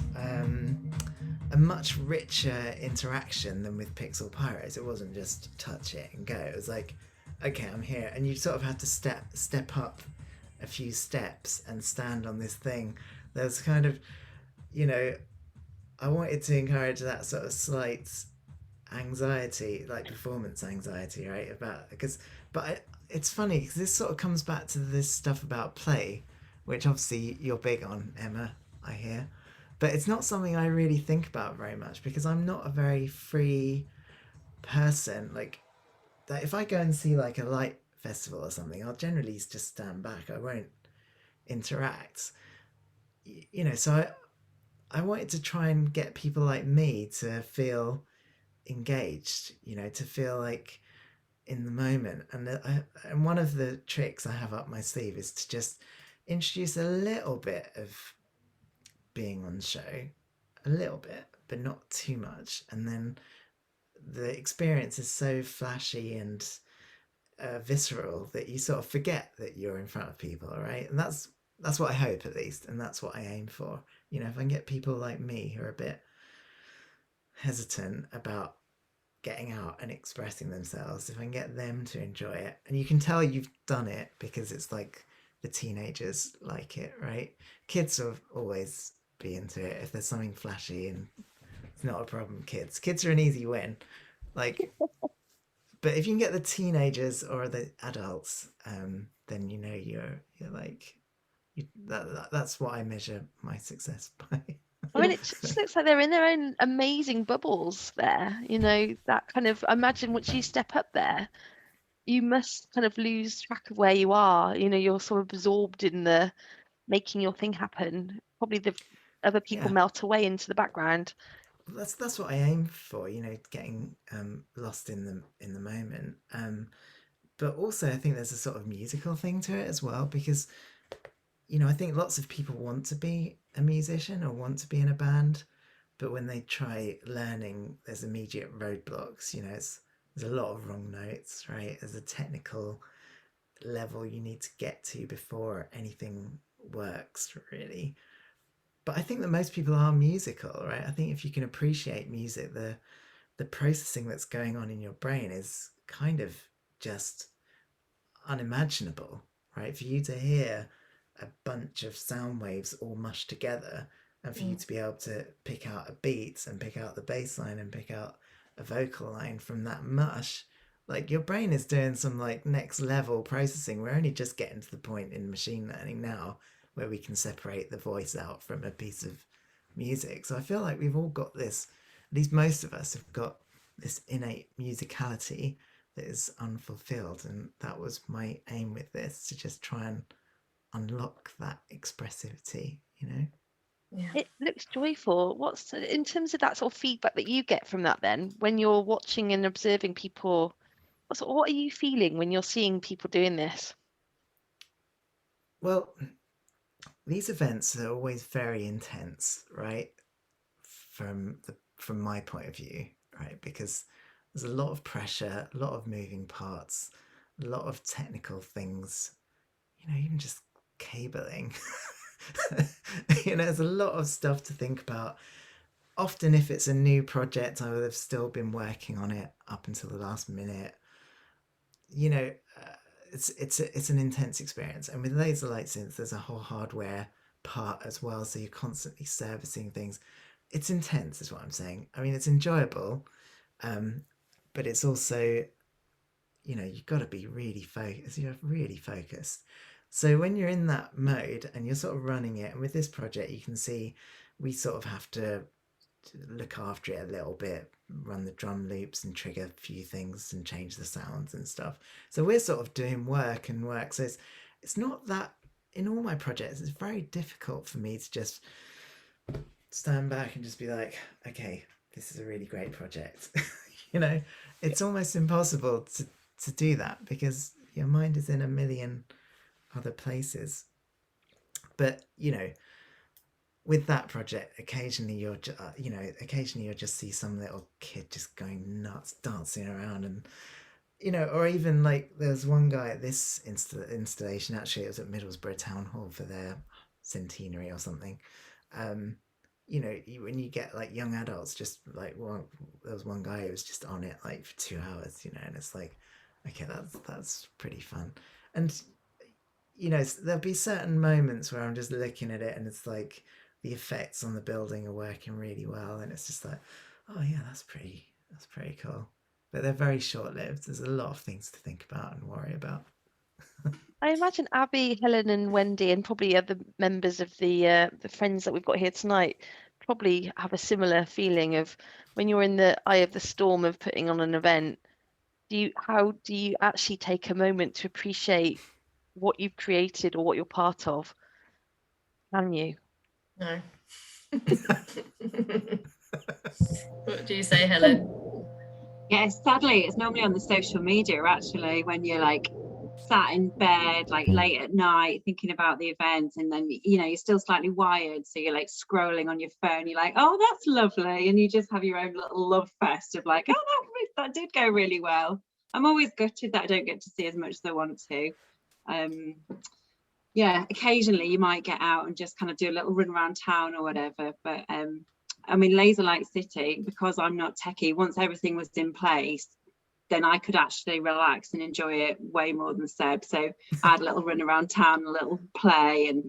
[SPEAKER 1] a much richer interaction than with Pixel Pyros. It wasn't just touch it and go. It was like, okay, I'm here, and you sort of had to step up a few steps and stand on this thing. There's kind of, you know, I wanted to encourage that sort of slight anxiety, like performance anxiety, right? It's funny because this sort of comes back to this stuff about play, which obviously you're big on, Emma, I hear. But it's not something I really think about very much because I'm not a very free person. Like, that if I go and see like a light festival or something, I'll generally just stand back. I won't interact. So I wanted to try and get people like me to feel engaged, to feel like in the moment. And one of the tricks I have up my sleeve is to just introduce a little bit of being on show, a little bit, but not too much. And then the experience is so flashy and visceral that you sort of forget that you're in front of people, right? And that's what I hope, at least, and that's what I aim for. If I can get people like me who are a bit hesitant about getting out and expressing themselves, if I can get them to enjoy it, and you can tell you've done it because it's like the teenagers like it, right? Kids will always be into it if there's something flashy, and it's not a problem. Kids are an easy win, like. But if you can get the teenagers or the adults, then you're like, that's what I measure my success by.
[SPEAKER 2] I mean, it just looks like they're in their own amazing bubbles there. That kind of, imagine once you step up there, you must kind of lose track of where you are. You're sort of absorbed in the making your thing happen. Probably the other people
[SPEAKER 1] Yeah.
[SPEAKER 2] melt away into the background.
[SPEAKER 1] That's what I aim for, getting lost in the moment. But also I think there's a sort of musical thing to it as well, because I think lots of people want to be a musician or want to be in a band, but when they try learning, there's immediate roadblocks. There's a lot of wrong notes, right? There's a technical level you need to get to before anything works, really. But I think that most people are musical, right? I think if you can appreciate music, the processing that's going on in your brain is kind of just unimaginable, right? For you to hear a bunch of sound waves all mushed together, and for you to be able to pick out a beat and pick out the bass line and pick out a vocal line from that mush, like your brain is doing some like next level processing. We're only just getting to the point in machine learning now where we can separate the voice out from a piece of music. So I feel like we've all got this, at least most of us have got this innate musicality that is unfulfilled, and that was my aim with this, to just try and unlock that expressivity.
[SPEAKER 3] Yeah.
[SPEAKER 2] It looks joyful. What's in terms of that sort of feedback that you get from that then, when you're watching and observing people, what are you feeling when you're seeing people doing this?
[SPEAKER 1] Well, these events are always very intense, right? From my point of view, right? Because there's a lot of pressure, a lot of moving parts, a lot of technical things, even just cabling. There's a lot of stuff to think about. Often, if it's a new project, I would have still been working on it up until the last minute. It's an intense experience, and with laser light synths, there's a whole hardware part as well, so you're constantly servicing things. It's intense, is what I'm saying. I mean, it's enjoyable, but it's also, you've got to be really focused. You're really focused. So when you're in that mode and you're sort of running it, and with this project, you can see we sort of have to look after it a little bit, run the drum loops and trigger a few things and change the sounds and stuff. So we're sort of doing work. So it's not that, in all my projects, it's very difficult for me to just stand back and just be like, okay, this is a really great project. It's almost impossible to do that because your mind is in a million other places. But with that project, occasionally you'll just see some little kid just going nuts, dancing around, and or even like there's one guy at this installation. Actually, it was at Middlesbrough Town Hall for their centenary or something. when you get like young adults, just like there was one guy who was just on it like for 2 hours, and it's like, okay, that's pretty fun. And there'll be certain moments where I'm just looking at it and it's like the effects on the building are working really well, and it's just like, oh yeah, that's pretty cool. But they're very short lived. There's a lot of things to think about and worry about.
[SPEAKER 2] I imagine Abby, Helen, and Wendy, and probably other members of the friends that we've got here tonight, probably have a similar feeling of when you're in the eye of the storm of putting on an event. How do you actually take a moment to appreciate what you've created or what you're part of? Can you?
[SPEAKER 3] No. What do you say, Helen?
[SPEAKER 5] Yeah, sadly, it's normally on the social media actually when you're like sat in bed like late at night thinking about the event, and then you're still slightly wired, so you're like scrolling on your phone, you're like, oh, that's lovely, and you just have your own little love fest of like, oh, that did go really well. I'm always gutted that I don't get to see as much as I want to. Yeah, occasionally you might get out and just kind of do a little run around town or whatever, but I mean, Laserlight City, because I'm not techie, once everything was in place, then I could actually relax and enjoy it way more than Seb. So I had a little run around town, a little play, and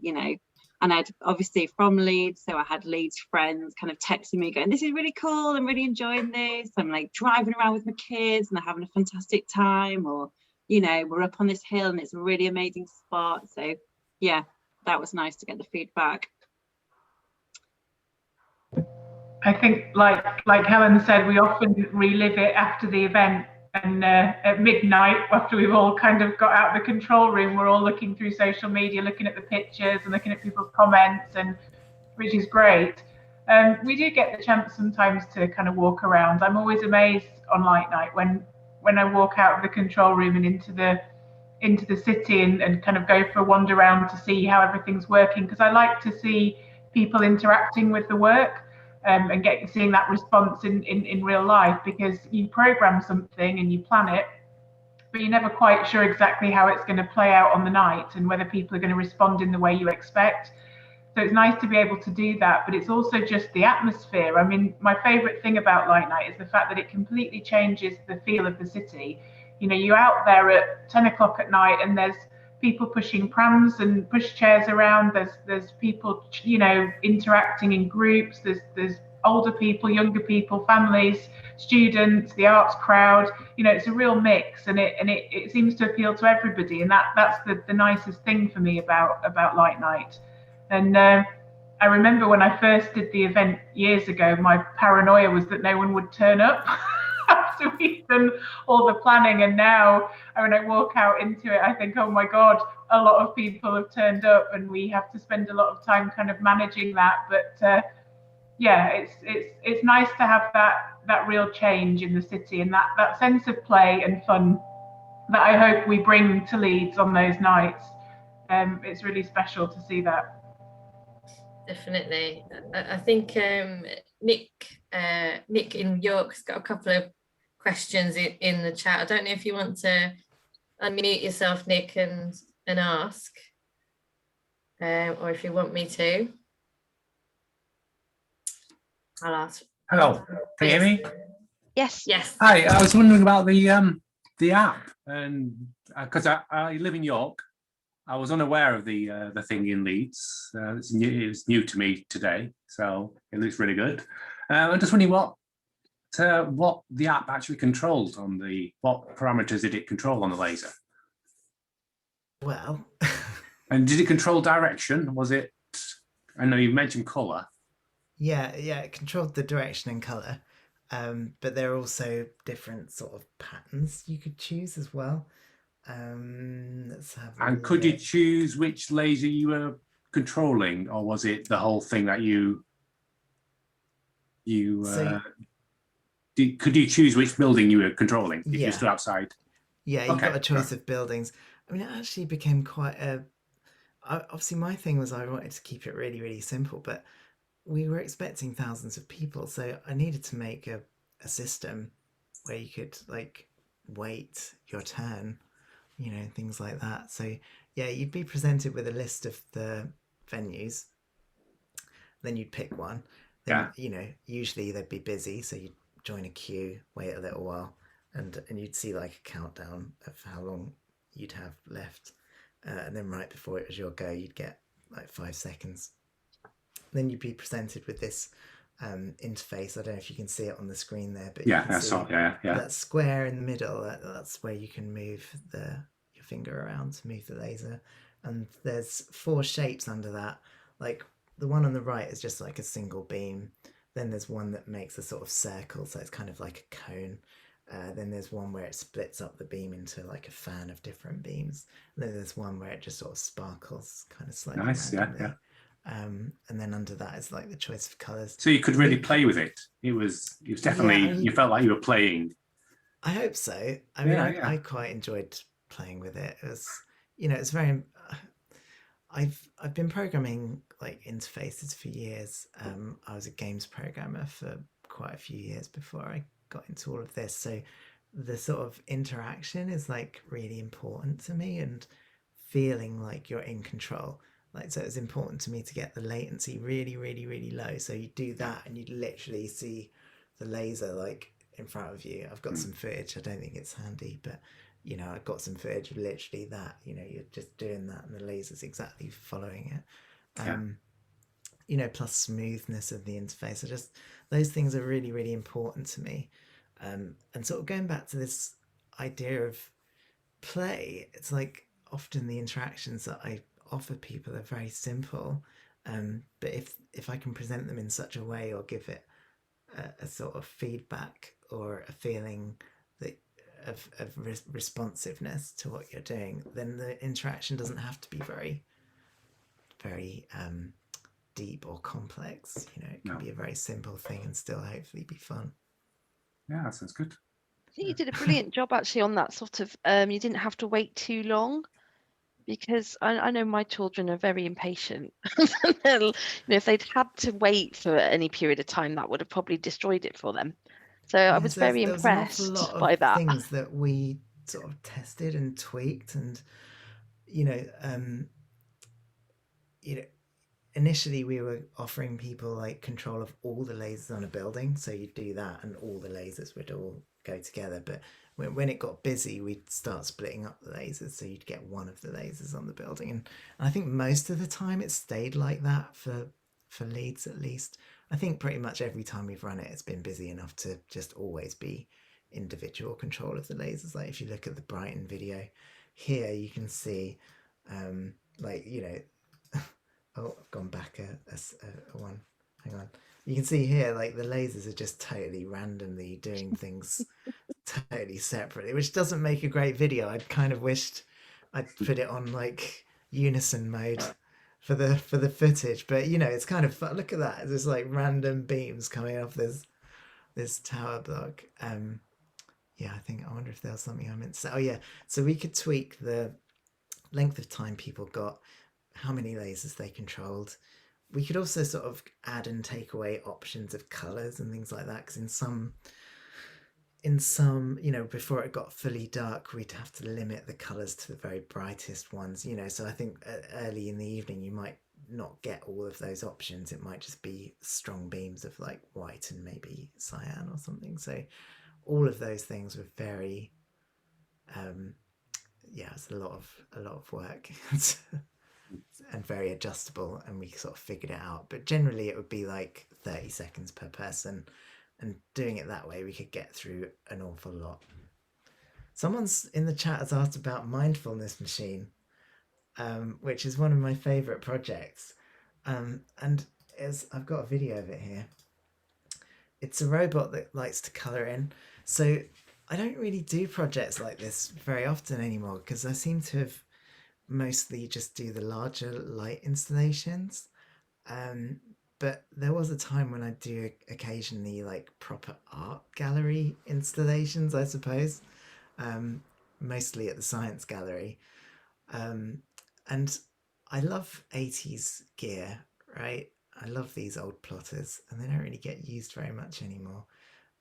[SPEAKER 5] and I'd obviously from Leeds, so I had Leeds friends kind of texting me going, this is really cool, I'm really enjoying this. I'm like driving around with my kids and they're having a fantastic time, or we're up on this hill and it's a really amazing spot. So yeah, that was nice to get the feedback.
[SPEAKER 4] I think, like Helen said, we often relive it after the event, and at midnight, after we've all kind of got out of the control room, we're all looking through social media, looking at the pictures and looking at people's comments, and which is great. We do get the chance sometimes to kind of walk around. I'm always amazed on Light Night when I walk out of the control room and into the city and kind of go for a wander around to see how everything's working, because I like to see people interacting with the work. And seeing that response in real life, because you program something and you plan it, but you're never quite sure exactly how it's going to play out on the night and whether people are going to respond in the way you expect. So it's nice to be able to do that, but it's also just the atmosphere. I mean, my favorite thing about Light Night is the fact that it completely changes the feel of the city. You're out there at 10 o'clock at night and there's people pushing prams and push chairs around. There's people, interacting in groups. There's older people, younger people, families, students, the arts crowd. It's a real mix, and it seems to appeal to everybody. And that's the nicest thing for me about Light Night. And I remember when I first did the event years ago, my paranoia was that no one would turn up after we've done all the planning. And now when I walk out into it, I think, oh my God, a lot of people have turned up and we have to spend a lot of time kind of managing that. But yeah, it's nice to have that real change in the city and that sense of play and fun that I hope we bring to Leeds on those nights. It's really special to see that.
[SPEAKER 3] Definitely. I think Nick in York has got a couple of questions in the chat. I don't know if you want to unmute yourself, Nick, and ask, or if you want me to. I'll ask.
[SPEAKER 6] Hello, can you hear me?
[SPEAKER 2] Yes.
[SPEAKER 3] Yes.
[SPEAKER 6] Hi, I was wondering about the app, and because I live in York, I was unaware of the thing in Leeds. It was new to me today, so it looks really good. I'm just wondering what the app actually controls what parameters did it control on the laser?
[SPEAKER 1] Well,
[SPEAKER 6] and did it control direction? Was it? I know you mentioned color.
[SPEAKER 1] Yeah, it controlled the direction and color, but there are also different sort of patterns you could choose as well. Let's have.
[SPEAKER 6] And could you choose which laser you were controlling, or was it the whole thing that you could you choose which building you were controlling if you stood outside?
[SPEAKER 1] Yeah, you got a choice of buildings. I mean, it actually became quite obviously my thing was I wanted to keep it really, really simple, but we were expecting thousands of people, so I needed to make a system where you could like wait your turn, things like that. So yeah, you'd be presented with a list of the venues, then you'd pick one, then usually they'd be busy, so you'd join a queue, wait a little while, and you'd see like a countdown of how long you'd have left, and then right before it was your go, you'd get like 5 seconds. Then you'd be presented with this interface. I don't know if you can see it on the screen there, but you can see that square in the middle. That's where you can move your finger around to move the laser. And there's 4 shapes under that. Like the one on the right is just like a single beam. Then there's one that makes a sort of circle, so it's kind of like a cone. Then there's one where it splits up the beam into like a fan of different beams. And then there's one where it just sort of sparkles kind of slightly randomly. And then under that is like the choice of colors.
[SPEAKER 6] So you could really play with it. It was definitely, you felt like you were playing.
[SPEAKER 1] I hope so. I mean, I quite enjoyed playing with it. It was, it's very. I've been programming like interfaces for years. I was a games programmer for quite a few years before I got into all of this. So the sort of interaction is like really important to me, and feeling like you're in control. Like, so it's important to me to get the latency really, really, really low. So you do that and you literally see the laser like in front of you. I've got some footage. I don't think it's handy, but I've got some footage of literally that. You're just doing that and the laser's exactly following it. Plus smoothness of the interface. Those things are really, really important to me. And sort of going back to this idea of play, it's like often the interactions that I offer people are very simple, but if I can present them in such a way or give it a sort of feedback or a feeling that of responsiveness to what you're doing, then the interaction doesn't have to be very, very deep or complex. It can be a very simple thing and still hopefully be fun.
[SPEAKER 6] Yeah, that sounds good.
[SPEAKER 2] I think you did a brilliant job actually on that sort of, you didn't have to wait too long, because I know my children are very impatient. If they'd had to wait for any period of time, that would have probably destroyed it for them. So I was very impressed by that.
[SPEAKER 1] Things that we sort of tested and tweaked, and initially we were offering people like control of all the lasers on a building, so you'd do that and all the lasers would all go together. But when it got busy, we'd start splitting up the lasers, so you'd get one of the lasers on the building, and I think most of the time it stayed like that for Leeds at least. I think pretty much every time we've run it, it's been busy enough to just always be individual control of the lasers. Like if you look at the Brighton video here, you can see oh, I've gone back a one. Hang on. You can see here, like the lasers are just totally randomly doing things totally separately, which doesn't make a great video. I'd kind of wished I'd put it on like unison mode for the footage, but it's kind of fun. Look at that. There's like random beams coming off this tower block. I wonder if there was something I meant to say. Oh yeah, so we could tweak the length of time people got, how many lasers they controlled. We could also sort of add and take away options of colors and things like that, because in some before it got fully dark, we'd have to limit the colors to the very brightest ones, so I think early in the evening you might not get all of those options. It might just be strong beams of like white and maybe cyan or something. So all of those things were very it's a lot of work and very adjustable, and we sort of figured it out. But generally it would be like 30 seconds per person, and doing it that way we could get through an awful lot. Someone's in the chat has asked about Mindfulness Machine, which is one of my favorite projects, and I've got a video of it here. It's a robot that likes to color in. So I don't really do projects like this very often anymore, because I seem to have mostly just do the larger light installations. But there was a time when I'd do occasionally like proper art gallery installations, I suppose, mostly at the Science Gallery. And I love 80s gear, right? I love these old plotters, and they don't really get used very much anymore.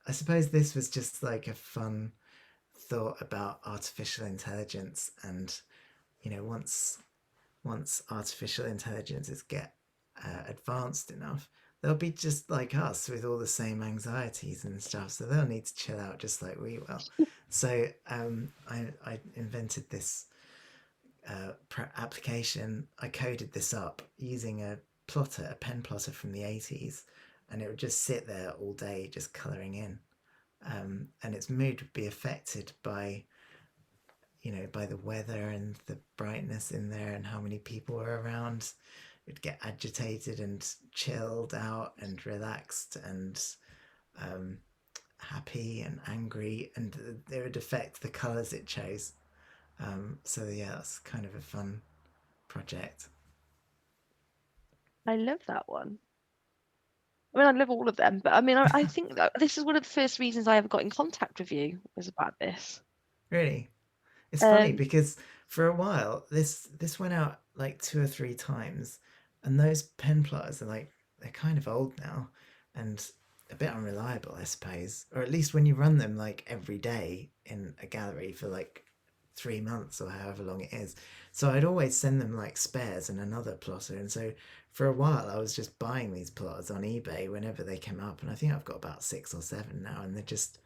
[SPEAKER 1] I suppose this was just like a fun thought about artificial intelligence, and once artificial intelligences get advanced enough, they'll be just like us with all the same anxieties and stuff. So they'll need to chill out just like we will. So I invented this application. I coded this up using a pen plotter from the 80s, and it would just sit there all day just colouring in. And its mood would be affected by, by the weather and the brightness in there and how many people were around. It'd get agitated and chilled out and relaxed and happy and angry, and it would affect the colours it chose. So yeah, that's kind of a fun project.
[SPEAKER 2] I love that one. I mean, I love all of them, but I mean, I think that this is one of the first reasons I ever got in contact with you was about this.
[SPEAKER 1] Really? It's funny because for a while this went out like 2 or 3 times, and those pen plotters are they're kind of old now and a bit unreliable, I suppose, or at least when you run them like every day in a gallery for like 3 months or however long it is. So I'd always send them like spares and another plotter, and so for a while I was just buying these plotters on eBay whenever they came up, and I think I've got about 6 or 7 now, and they're just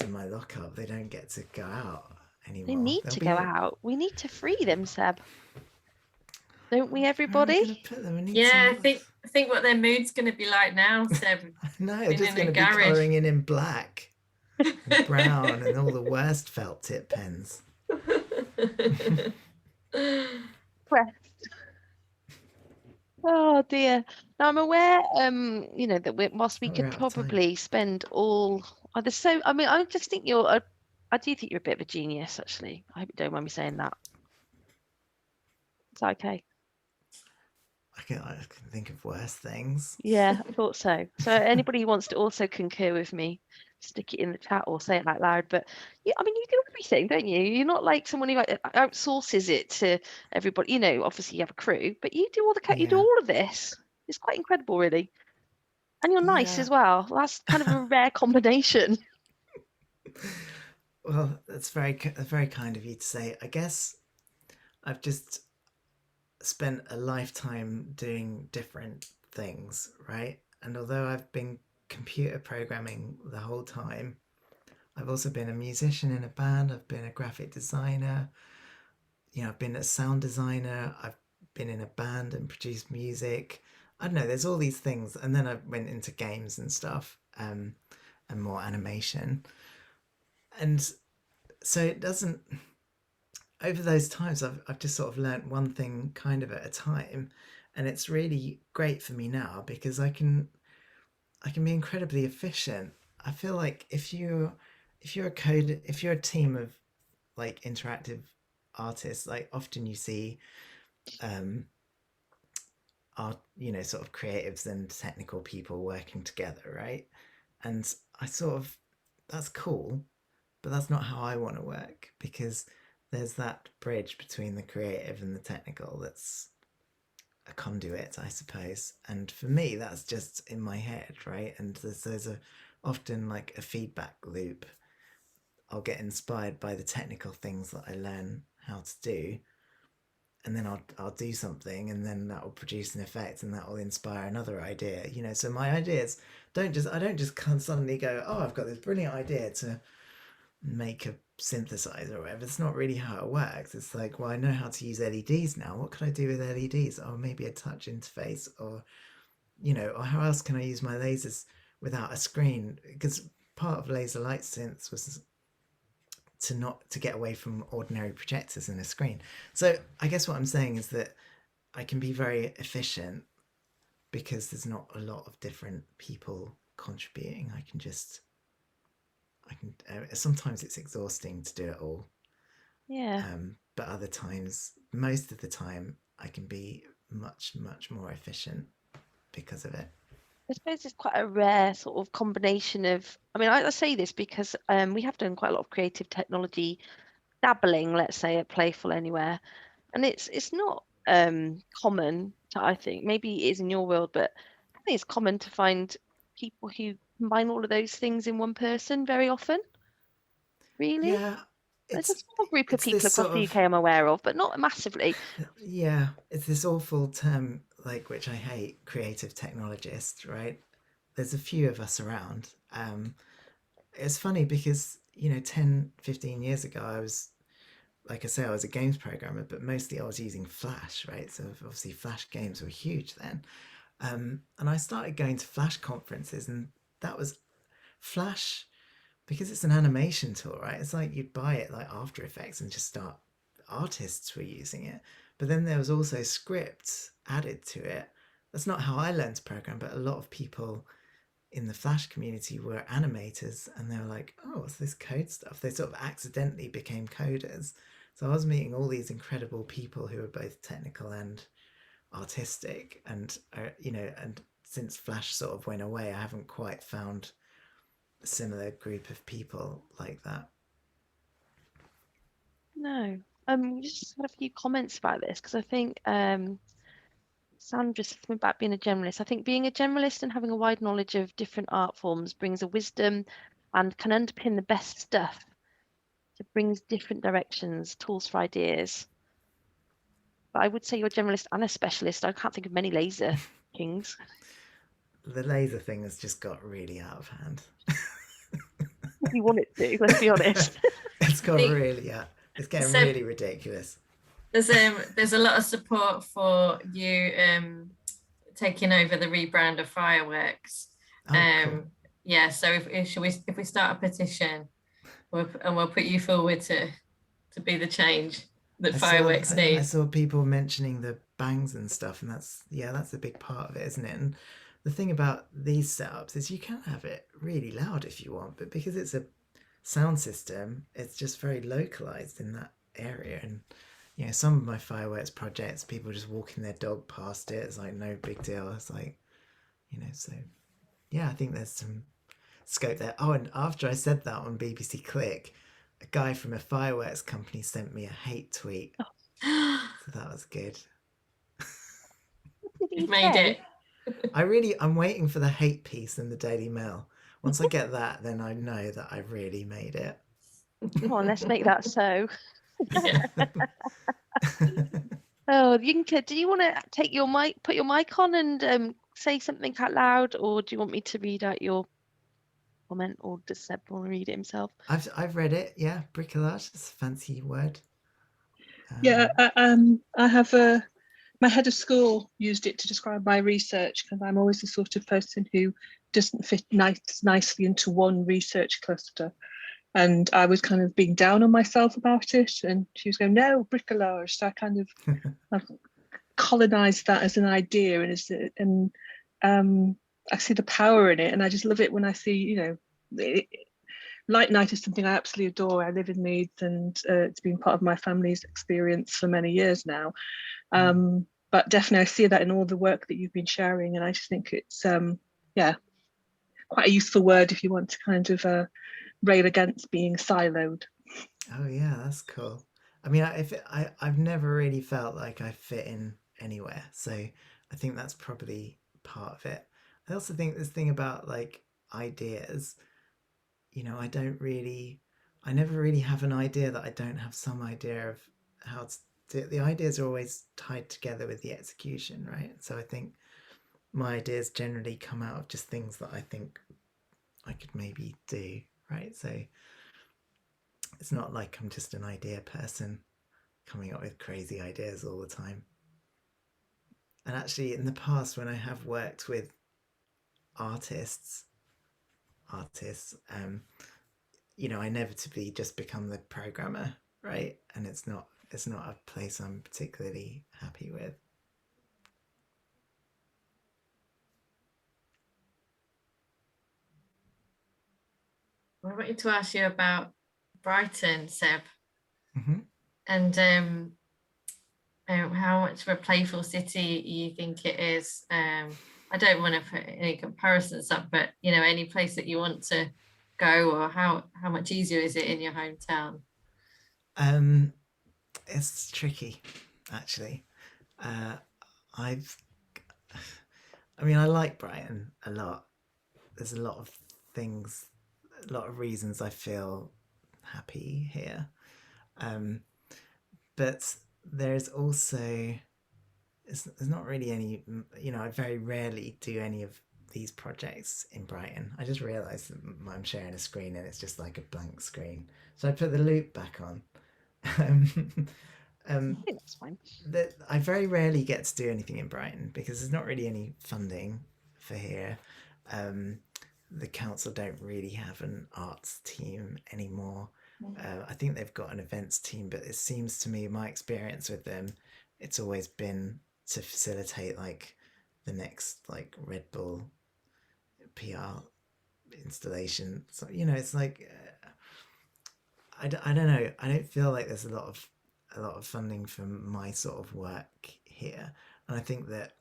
[SPEAKER 1] in my lockup. They don't get to go out anymore.
[SPEAKER 2] They need to go out. We need to free them, Seb. Don't we, everybody?
[SPEAKER 3] Yeah, I think what their mood's going to be like now, Seb.
[SPEAKER 1] No, they're just going to be colouring in black and brown and all the worst felt tip pens.
[SPEAKER 2] Pressed. Oh dear. Now I'm aware, that whilst we could probably spend all. I just think I do think you're a bit of a genius, actually. I hope you don't mind me saying that. Is that okay?
[SPEAKER 1] I can think of worse things.
[SPEAKER 2] Yeah, I thought so. So anybody who wants to also concur with me, stick it in the chat or say it out loud. But yeah, I mean, you do everything, don't you? You're not like someone who outsources it to everybody. Obviously you have a crew, but you do you do all of this. It's quite incredible, really. And you're nice as well. That's kind of a rare combination.
[SPEAKER 1] Well, that's very kind of you to say. I guess I've just spent a lifetime doing different things, right? And although I've been computer programming the whole time, I've also been a musician in a band. I've been a graphic designer. I've been a sound designer. I've been in a band and produced music. I don't know, there's all these things. And then I went into games and stuff, and more animation. And so it doesn't, over those times, I've just sort of learnt one thing kind of at a time. And it's really great for me now because I can be incredibly efficient. I feel like if you're a team of like interactive artists, like often you see sort of creatives and technical people working together, right? And that's cool, but that's not how I want to work, because there's that bridge between the creative and the technical that's a conduit, I suppose. And for me, that's just in my head, right? And there's often like a feedback loop. I'll get inspired by the technical things that I learn how to do, and then I'll do something, and then that will produce an effect, and that will inspire another idea. So my ideas I don't just suddenly go, oh, I've got this brilliant idea to make a synthesizer or whatever. It's not really how it works. It's like, well, I know how to use LEDs now. What could I do with LEDs? Or maybe a touch interface, or or how else can I use my lasers without a screen? Because part of laser light synths was to get away from ordinary projectors and a screen. So I guess what I'm saying is that I can be very efficient because there's not a lot of different people contributing. Sometimes it's exhausting to do it all.
[SPEAKER 2] Yeah.
[SPEAKER 1] But other times, most of the time, I can be much, much more efficient because of it.
[SPEAKER 2] I suppose it's quite a rare sort of combination of, I say this because we have done quite a lot of creative technology dabbling, let's say, at Playful Anywhere. And it's not common to, I think, maybe it is in your world, but I think it's common to find people who combine all of those things in one person very often. Really?
[SPEAKER 1] Yeah.
[SPEAKER 2] There's a small group of people across the UK I'm aware of, but not massively.
[SPEAKER 1] Yeah, it's this awful term like, which I hate, creative technologist, right? There's a few of us around. It's funny because, 10, 15 years ago, I was, like I say, I was a games programmer, but mostly I was using Flash, right? So obviously Flash games were huge then. And I started going to Flash conferences, and that was Flash, because it's an animation tool, right? It's like you'd buy it like After Effects and just start, artists were using it. But then there was also scripts added to it. That's not how I learned to program, but a lot of people in the Flash community were animators, and they were like, oh, what's this code stuff? They sort of accidentally became coders. So I was meeting all these incredible people who were both technical and artistic, and and since Flash sort of went away, I haven't quite found a similar group of people like that.
[SPEAKER 2] No. We just had a few comments about this because I think Sandra's something about being a generalist. I think being a generalist and having a wide knowledge of different art forms brings a wisdom and can underpin the best stuff. It brings different directions, tools for ideas. But I would say you're a generalist and a specialist. I can't think of many laser kings.
[SPEAKER 1] The laser thing has just got really out of hand.
[SPEAKER 2] If you want it to, let's be honest.
[SPEAKER 1] It's got
[SPEAKER 3] think-
[SPEAKER 1] really out. It's getting
[SPEAKER 3] So-
[SPEAKER 1] really ridiculous.
[SPEAKER 3] There's a lot of support for you taking over the rebrand of Fireworks.
[SPEAKER 1] Oh, cool.
[SPEAKER 3] Yeah, so if we start a petition, we'll put you forward to be the change that Fireworks
[SPEAKER 1] I
[SPEAKER 3] needs.
[SPEAKER 1] saw people mentioning the bangs and stuff, and that's a big part of it, isn't it? And the thing about these setups is you can have it really loud if you want, but because it's a sound system, it's just very localized in that area. And some of my fireworks projects, people just walking their dog past it. It's like no big deal. It's like, so yeah, I think there's some scope there. Oh, and after I said that on BBC Click, a guy from a fireworks company sent me a hate tweet. So that was good.
[SPEAKER 2] What did he
[SPEAKER 3] You've made
[SPEAKER 2] say?
[SPEAKER 3] it.
[SPEAKER 1] I'm waiting for the hate piece in the Daily Mail. Once I get that, then I know that I really made it.
[SPEAKER 2] Come on, let's make that so.
[SPEAKER 3] Yeah.
[SPEAKER 2] Oh, do you want to take your mic, put your mic on and say something out loud, or do you want me to read out your comment, or does Seb want to read it himself?
[SPEAKER 1] I've read it. Yeah, bricolage. It's a fancy word.
[SPEAKER 7] Yeah, I have my head of school used it to describe my research because I'm always the sort of person who doesn't fit nicely into one research cluster. And I was kind of being down on myself about it. And she was going, no, bricolage. So I kind of I've colonized that as an idea. And I see the power in it. And I just love it when I see, Light Night is something I absolutely adore. I live in Leeds, and it's been part of my family's experience for many years now. But definitely I see that in all the work that you've been sharing. And I just think it's, quite a useful word if you want to kind of rail against being siloed.
[SPEAKER 1] Oh yeah, that's cool. I mean, I've never really felt like I fit in anywhere, so I think that's probably part of it. I also think this thing about like ideas, I never really have an idea that I don't have some idea of how to do it. The ideas are always tied together with the execution, right? So I think my ideas generally come out of just things that I think I could maybe do, right? So it's not like I'm just an idea person coming up with crazy ideas all the time. And actually, in the past, when I have worked with artists, I inevitably just become the programmer, right? And it's not a place I'm particularly happy with.
[SPEAKER 3] I wanted to ask you about Brighton, Seb,
[SPEAKER 1] Mm-hmm.
[SPEAKER 3] and how much of a playful city you think it is. I don't want to put any comparisons up, but any place that you want to go, or how much easier is it in your hometown?
[SPEAKER 1] It's tricky, actually. I like Brighton a lot. There's a lot of things, a lot of reasons I feel happy here. But there's also, there's not really any, you know, I very rarely do any of these projects in Brighton. I just realised that I'm sharing a screen and it's just like a blank screen. So I put the loop back on.
[SPEAKER 2] I think that's fine.
[SPEAKER 1] That I very rarely get to do anything in Brighton because there's not really any funding for here. The council don't really have an arts team anymore. I think they've got an events team, but it seems to me, my experience with them, it's always been to facilitate like the next like Red Bull PR installation. So you know, it's like I don't know. I don't feel like there's a lot of funding for my sort of work here, and I think that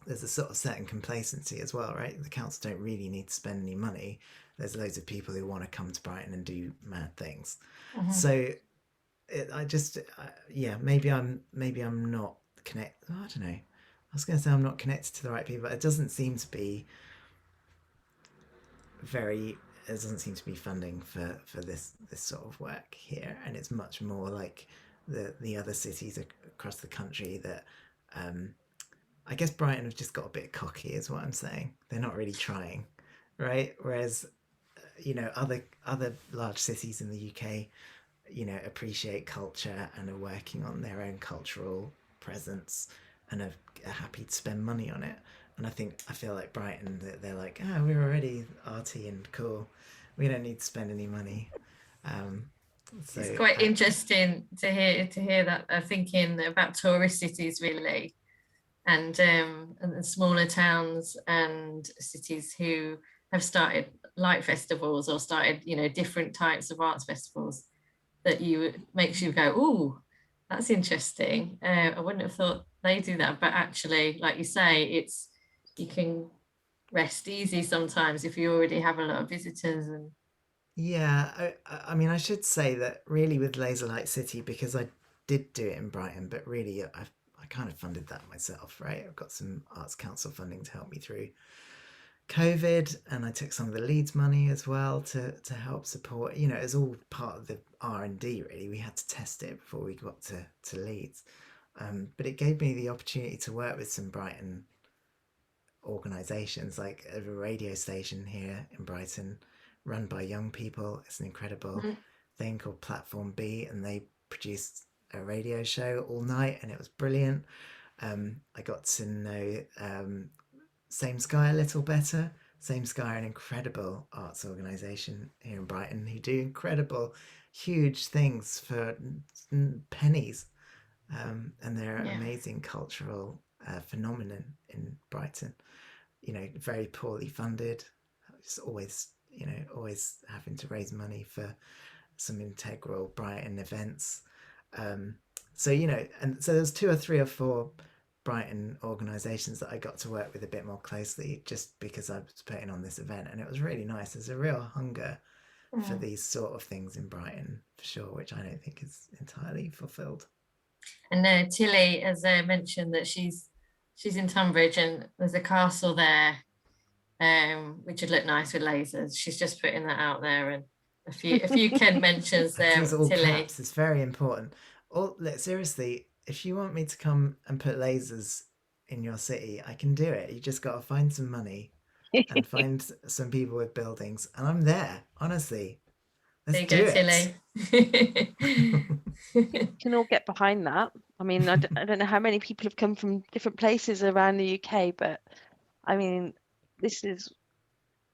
[SPEAKER 1] there's a sort of certain complacency as well, right? The council don't really need to spend any money. There's loads of people who want to come to Brighton and do mad things. So yeah, maybe I'm not connected. Oh, I don't know. I was going to say I'm not connected to the right people, but it doesn't seem to be funding for this sort of work here, and it's much more like the other cities across the country that I guess Brighton have just got a bit cocky is what I'm saying. They're not really trying, right? Whereas you know, other large cities in the UK, you know, appreciate culture and are working on their own cultural presence and are happy to spend money on it. And I feel like Brighton, they're like, we're already arty and cool. We don't need to spend any money. So
[SPEAKER 3] it's quite interesting to hear that they're thinking about tourist cities really, and the smaller towns and cities who have started light festivals or started, you know, different types of arts festivals that makes you go, oh, that's interesting. I wouldn't have thought they do that, but actually, like you say, you can rest easy sometimes if you already have a lot of visitors. And
[SPEAKER 1] yeah, I mean, I should say that really with Laserlight City, because I did do it in Brighton, but really I kind of funded that myself, right? I've got some Arts Council funding to help me through COVID, and I took some of the Leeds money as well to help support. You know, it's all part of the R&D really. We had to test it before we got to Leeds, but it gave me the opportunity to work with some Brighton organisations, like a radio station here in Brighton run by young people. It's an incredible thing called Platform B, and they produced a radio show all night and it was brilliant. I got to know Same Sky a little better. Same Sky are an incredible arts organisation here in Brighton who do incredible, huge things for pennies, and they're an amazing cultural phenomenon in Brighton. You know, very poorly funded. It's always, you know, always having to raise money for some integral Brighton events. So, you know, and so there's 2 or 3 or 4 Brighton organisations that I got to work with a bit more closely just because I was putting on this event, and it was really nice. There's a real hunger for these sort of things in Brighton, for sure, which I don't think is entirely fulfilled.
[SPEAKER 3] And Tilly has mentioned that she's in Tunbridge and there's a castle there, which would look nice with lasers. She's just putting that out there, and a few Kent mentions there.
[SPEAKER 1] It's all
[SPEAKER 3] Tilly.
[SPEAKER 1] caps. It's very important. Seriously, if you want me to come and put lasers in your city, I can do it. You just got to find some money and find some people with buildings, and I'm there. Honestly, let's do it.
[SPEAKER 3] Tilly.
[SPEAKER 2] We can all get behind that. I mean, I don't know how many people have come from different places around the UK, but I mean, it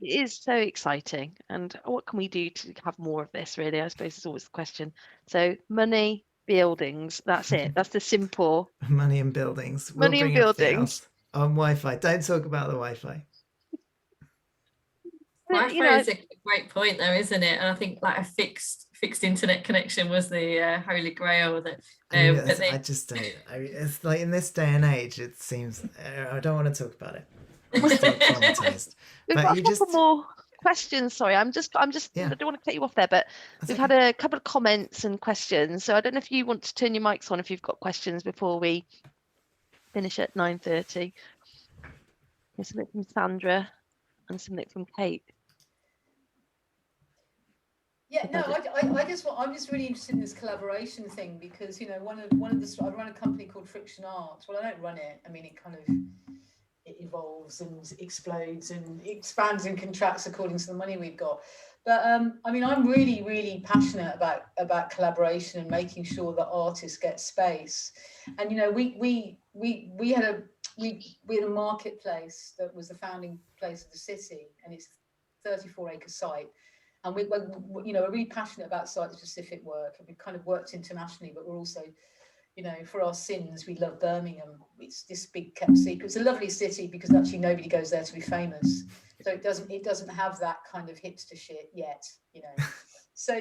[SPEAKER 2] is so exciting. And what can we do to have more of this, really? I suppose is always the question. So money, buildings, that's it. That's the simple.
[SPEAKER 1] Money and buildings.
[SPEAKER 2] Money and buildings.
[SPEAKER 1] On Wi-Fi. Don't talk about the Wi-Fi.
[SPEAKER 3] Wi-Fi is a great point, though, isn't it? And I think like a fixed internet connection was the holy grail. That
[SPEAKER 1] I just don't. It's like in this day and age, it seems. I don't want to talk about it. I'm still traumatized.
[SPEAKER 2] We've got a couple more questions. Sorry, I don't want to cut you off there, but we've had a couple of comments and questions. So I don't know if you want to turn your mics on if you've got questions before we finish at 9:30. There's something from Sandra and something from Kate.
[SPEAKER 8] Yeah, no, I'm just really interested in this collaboration thing because, you know, one of the, I run a company called Friction Arts. Well, I don't run it. I mean, it evolves and explodes and expands and contracts according to the money we've got. But I mean, I'm really, really passionate about collaboration and making sure that artists get space. And you know, we had a marketplace that was the founding place of the city, and it's a 34-acre site. And you know, we're really passionate about site-specific work, and we've kind of worked internationally, but we're also, you know, for our sins, we love Birmingham. It's this big kept secret. It's a lovely city because actually nobody goes there to be famous. So it doesn't have that kind of hipster shit yet, you know. So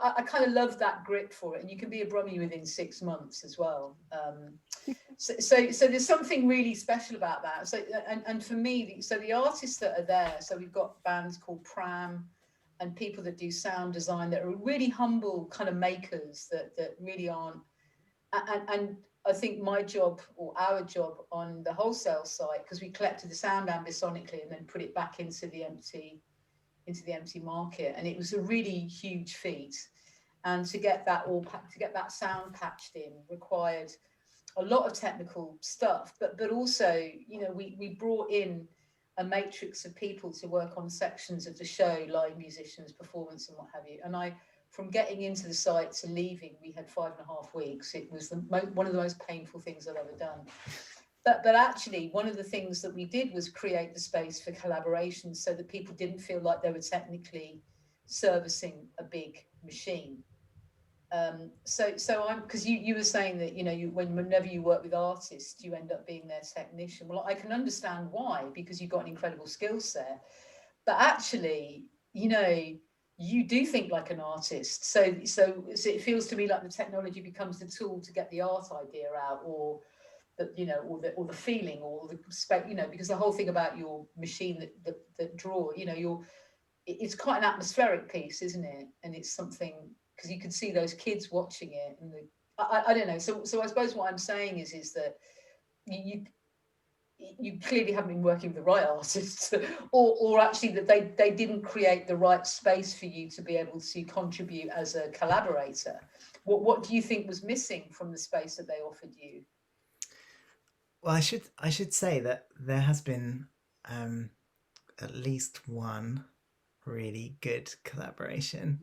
[SPEAKER 8] I kind of love that grip for it, and you can be a Brummie within 6 months as well. So there's something really special about that. So and for me, so the artists that are there. So we've got bands called Pram, and people that do sound design that are really humble kind of makers that really aren't. And I think my job or our job on the wholesale side, because we collected the sound ambisonically and then put it back into the empty market, and it was a really huge feat. And to get that sound patched in required a lot of technical stuff, but also, you know, we brought in a matrix of people to work on sections of the show, live musicians, performance, and what have you. And from getting into the site to leaving, we had 5.5 weeks. It was one of the most painful things I've ever done. But actually, one of the things that we did was create the space for collaboration so that people didn't feel like they were technically servicing a big machine. So I'm, because you were saying that, you know, whenever you work with artists, you end up being their technician. Well, I can understand why, because you've got an incredible skill set. But actually, you know, you do think like an artist. So it feels to me like the technology becomes the tool to get the art idea out, or the, you know, or the feeling, or the spec, you know, because the whole thing about your machine that draw, you know, it's quite an atmospheric piece, isn't it? And it's something, because you can see those kids watching it, and I don't know. So I suppose what I'm saying is that you clearly haven't been working with the right artists, or actually that they didn't create the right space for you to be able to contribute as a collaborator. What do you think was missing from the space that they offered you?
[SPEAKER 1] Well, I should say that there has been at least one really good collaboration.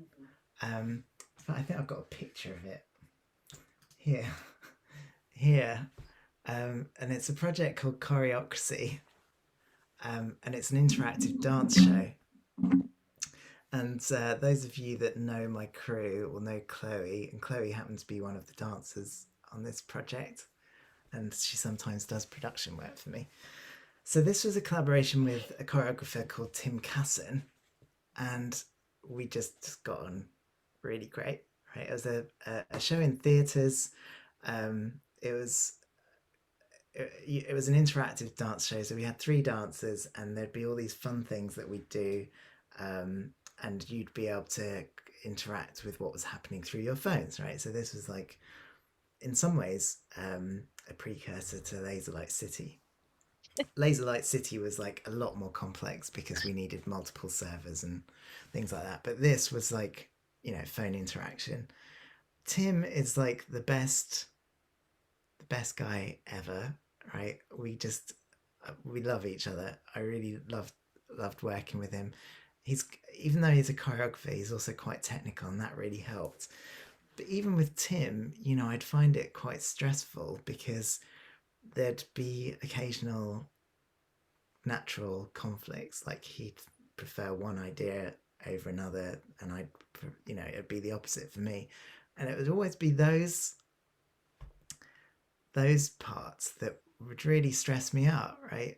[SPEAKER 1] I think I've got a picture of it here. And it's a project called Choreocracy, and it's an interactive dance show. And those of you that know my crew will know Chloe, and Chloe happens to be one of the dancers on this project, and she sometimes does production work for me. So this was a collaboration with a choreographer called Tim Casson, and we just got on really great. Right, it was a show in theatres. It was an interactive dance show, so we had 3 dancers, and there'd be all these fun things that we'd do, and you'd be able to interact with what was happening through your phones, right? So this was like, in some ways, a precursor to Laserlight City. Laserlight City was like a lot more complex because we needed multiple servers and things like that. But this was like, you know, phone interaction. Tim is like the best guy ever, right? We love each other. I really loved working with him. Even though he's a choreographer, he's also quite technical, and that really helped. But even with Tim, you know, I'd find it quite stressful because there'd be occasional natural conflicts. Like, he'd prefer one idea over another, and it'd be the opposite for me. And it would always be those parts that would really stress me out, right?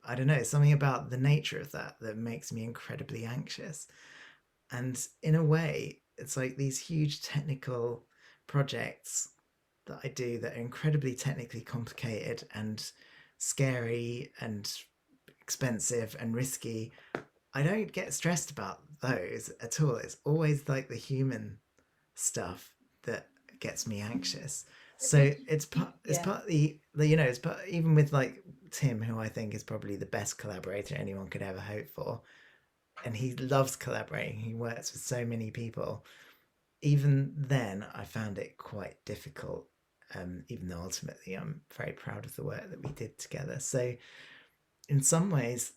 [SPEAKER 1] I don't know, something about the nature of that makes me incredibly anxious. And in a way, it's like these huge technical projects that I do that are incredibly technically complicated and scary and expensive and risky. I don't get stressed about those at all. It's always like the human stuff that gets me anxious. So it's part the you know, it's part, even with like Tim, who I think is probably the best collaborator anyone could ever hope for. and he loves collaborating. He works with so many people. Even then, I found it quite difficult, even though ultimately I'm very proud of the work that we did together. So in some ways,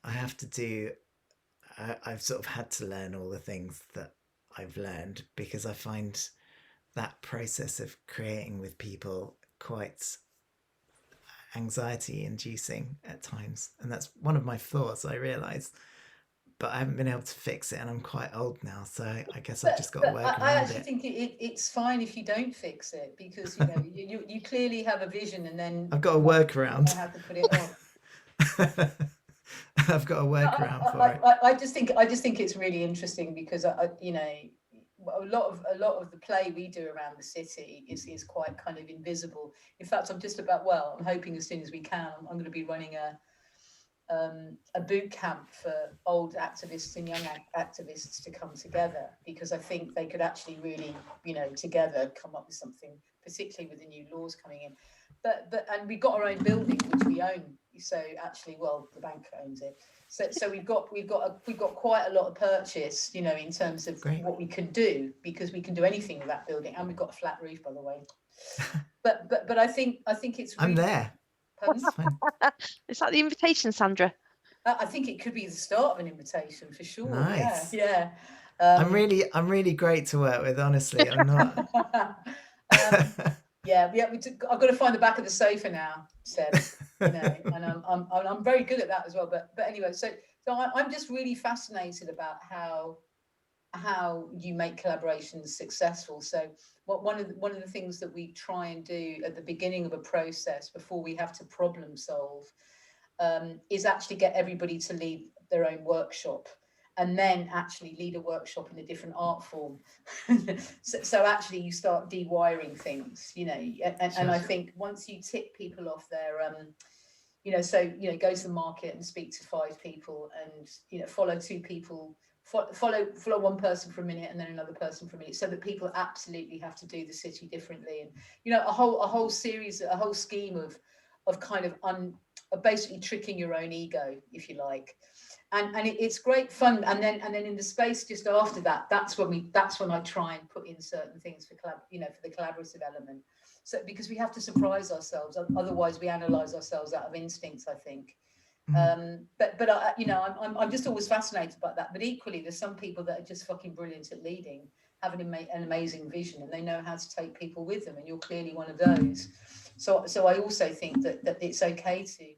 [SPEAKER 1] I've sort of had to learn all the things that I've learned, because I find that process of creating with people quite anxiety inducing at times. And that's one of my flaws, I realise. But I haven't been able to fix it, and I'm quite old now, so I guess I've just got to work around it.
[SPEAKER 8] I actually think it's fine if you don't fix it, because you know you clearly have a vision, and then
[SPEAKER 1] I've got to work around.
[SPEAKER 8] I have to put it off.
[SPEAKER 1] I've got to work around for it.
[SPEAKER 8] I just think it's really interesting, because you know, a lot of the play we do around the city is quite kind of invisible. In fact, I'm hoping as soon as we can, I'm going to be running a boot camp for old activists and young activists to come together, because I think they could actually really, you know, together come up with something, particularly with the new laws coming in. And we've got our own building which we own. So actually, well, the bank owns it. So we've got quite a lot of purchase, you know, in terms of what we could do, because we can do anything with that building, and we've got a flat roof, by the way. But I think it's. Really,
[SPEAKER 1] I'm there.
[SPEAKER 2] Is that the invitation, Sandra?
[SPEAKER 8] I think it could be the start of an invitation for sure.
[SPEAKER 1] Nice.
[SPEAKER 8] Yeah.
[SPEAKER 1] I'm really great to work with. Honestly, I'm not.
[SPEAKER 8] I've got to find the back of the sofa now, Seb. You know, and I'm very good at that as well. But anyway, so I'm just really fascinated about how you make collaborations successful. So one of the things that we try and do at the beginning of a process, before we have to problem solve, is actually get everybody to lead their own workshop, and then actually lead a workshop in a different art form. so actually you start dewiring things, you know, and I think once you tick people off their you know, so, you know, go to the market and speak to 5 people, and, you know, follow 2 people, follow one person for a minute and then another person for a minute, so that people absolutely have to do the city differently. And, you know, a whole scheme of kind of basically tricking your own ego, if you like. And it's great fun. And then in the space just after that, that's when I try and put in certain things for the collaborative element. So because we have to surprise ourselves, otherwise we analyze ourselves out of instincts, I think. But you know, I'm just always fascinated by that. But equally, there's some people that are just fucking brilliant at leading, having an amazing vision, and they know how to take people with them. And you're clearly one of those. So I also think that it's okay to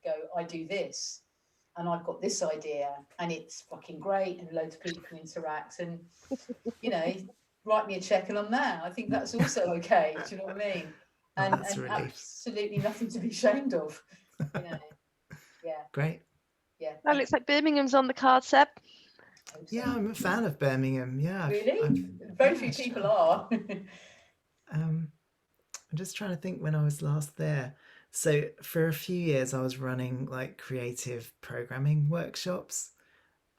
[SPEAKER 8] go, I do this, and I've got this idea, and it's fucking great, and loads of people can interact, and you know, write me a check and I'm there. I think that's also okay. Do you know what I mean? And absolutely nothing to be ashamed of. You know. Yeah.
[SPEAKER 1] Great.
[SPEAKER 8] Yeah.
[SPEAKER 2] That looks like Birmingham's on the card, Seb.
[SPEAKER 1] Yeah, I'm a fan of Birmingham. Yeah.
[SPEAKER 8] Really? Very few people are.
[SPEAKER 1] I'm just trying to think when I was last there. So for a few years I was running like creative programming workshops.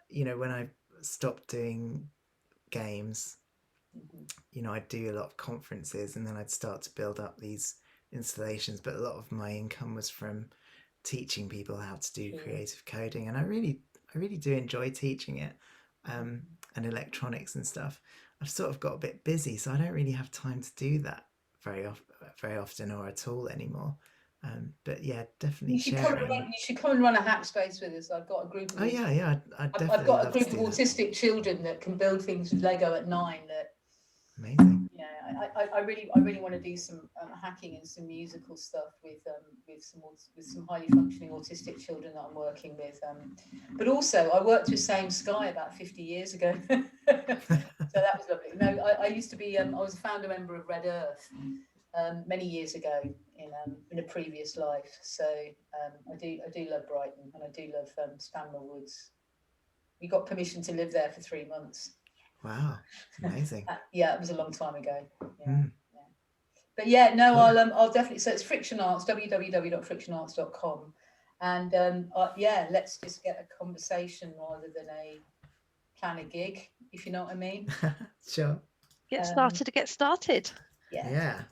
[SPEAKER 1] You know, when I stopped doing games, you know, I'd do a lot of conferences, and then I'd start to build up these installations, but a lot of my income was from teaching people how to do creative coding, and I really do enjoy teaching it, and electronics and stuff. I've sort of got a bit busy, so I don't really have time to do that very often or at all anymore. But yeah, definitely sharing.
[SPEAKER 8] You should come and run a hack space with us. I've got a group of I've got a group of autistic children that can build things with Lego at 9. That
[SPEAKER 1] amazing.
[SPEAKER 8] Yeah, I really want to do some hacking and some musical stuff with some highly functioning autistic children that I'm working with. But also I worked with Same Sky about 50 years ago, so that was lovely. No, I used to be I was a founder member of Red Earth many years ago in a previous life. So I do love Brighton, and I do love Stanmore Woods. We got permission to live there for 3 months.
[SPEAKER 1] Wow, amazing.
[SPEAKER 8] Yeah, it was a long time ago. Yeah. But yeah, no, cool. I'll definitely. So it's Friction Arts, www.frictionarts.com, and yeah, let's just get a conversation rather than plan a gig, if you know what I mean.
[SPEAKER 1] Sure.
[SPEAKER 2] Get started.
[SPEAKER 8] Yeah.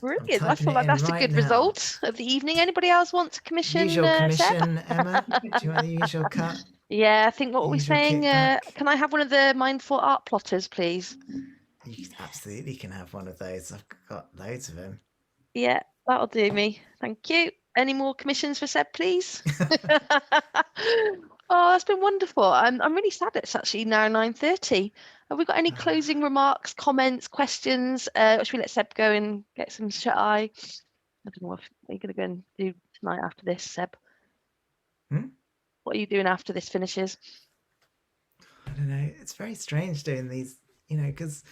[SPEAKER 2] Brilliant. I feel like that's a good result of the evening. Anybody else want to commission?
[SPEAKER 1] Usual commission, Emma. Do you want the usual cut?
[SPEAKER 2] Yeah, I think what were we
[SPEAKER 1] Use your
[SPEAKER 2] saying?
[SPEAKER 1] kickback.
[SPEAKER 2] Can I have one of the mindful art plotters, please?
[SPEAKER 1] You absolutely can have one of those. I've got loads of them.
[SPEAKER 2] Yeah, that'll do me. Thank you. Any more commissions for Seb, please? Oh, that's been wonderful. I'm really sad it's actually now 9:30. Have we got any closing remarks, comments, questions? Or should we let Seb go and get some shut eye? I don't know what are you going to go and do tonight after this, Seb? What are you doing after this finishes?
[SPEAKER 1] I don't know. It's very strange doing these, because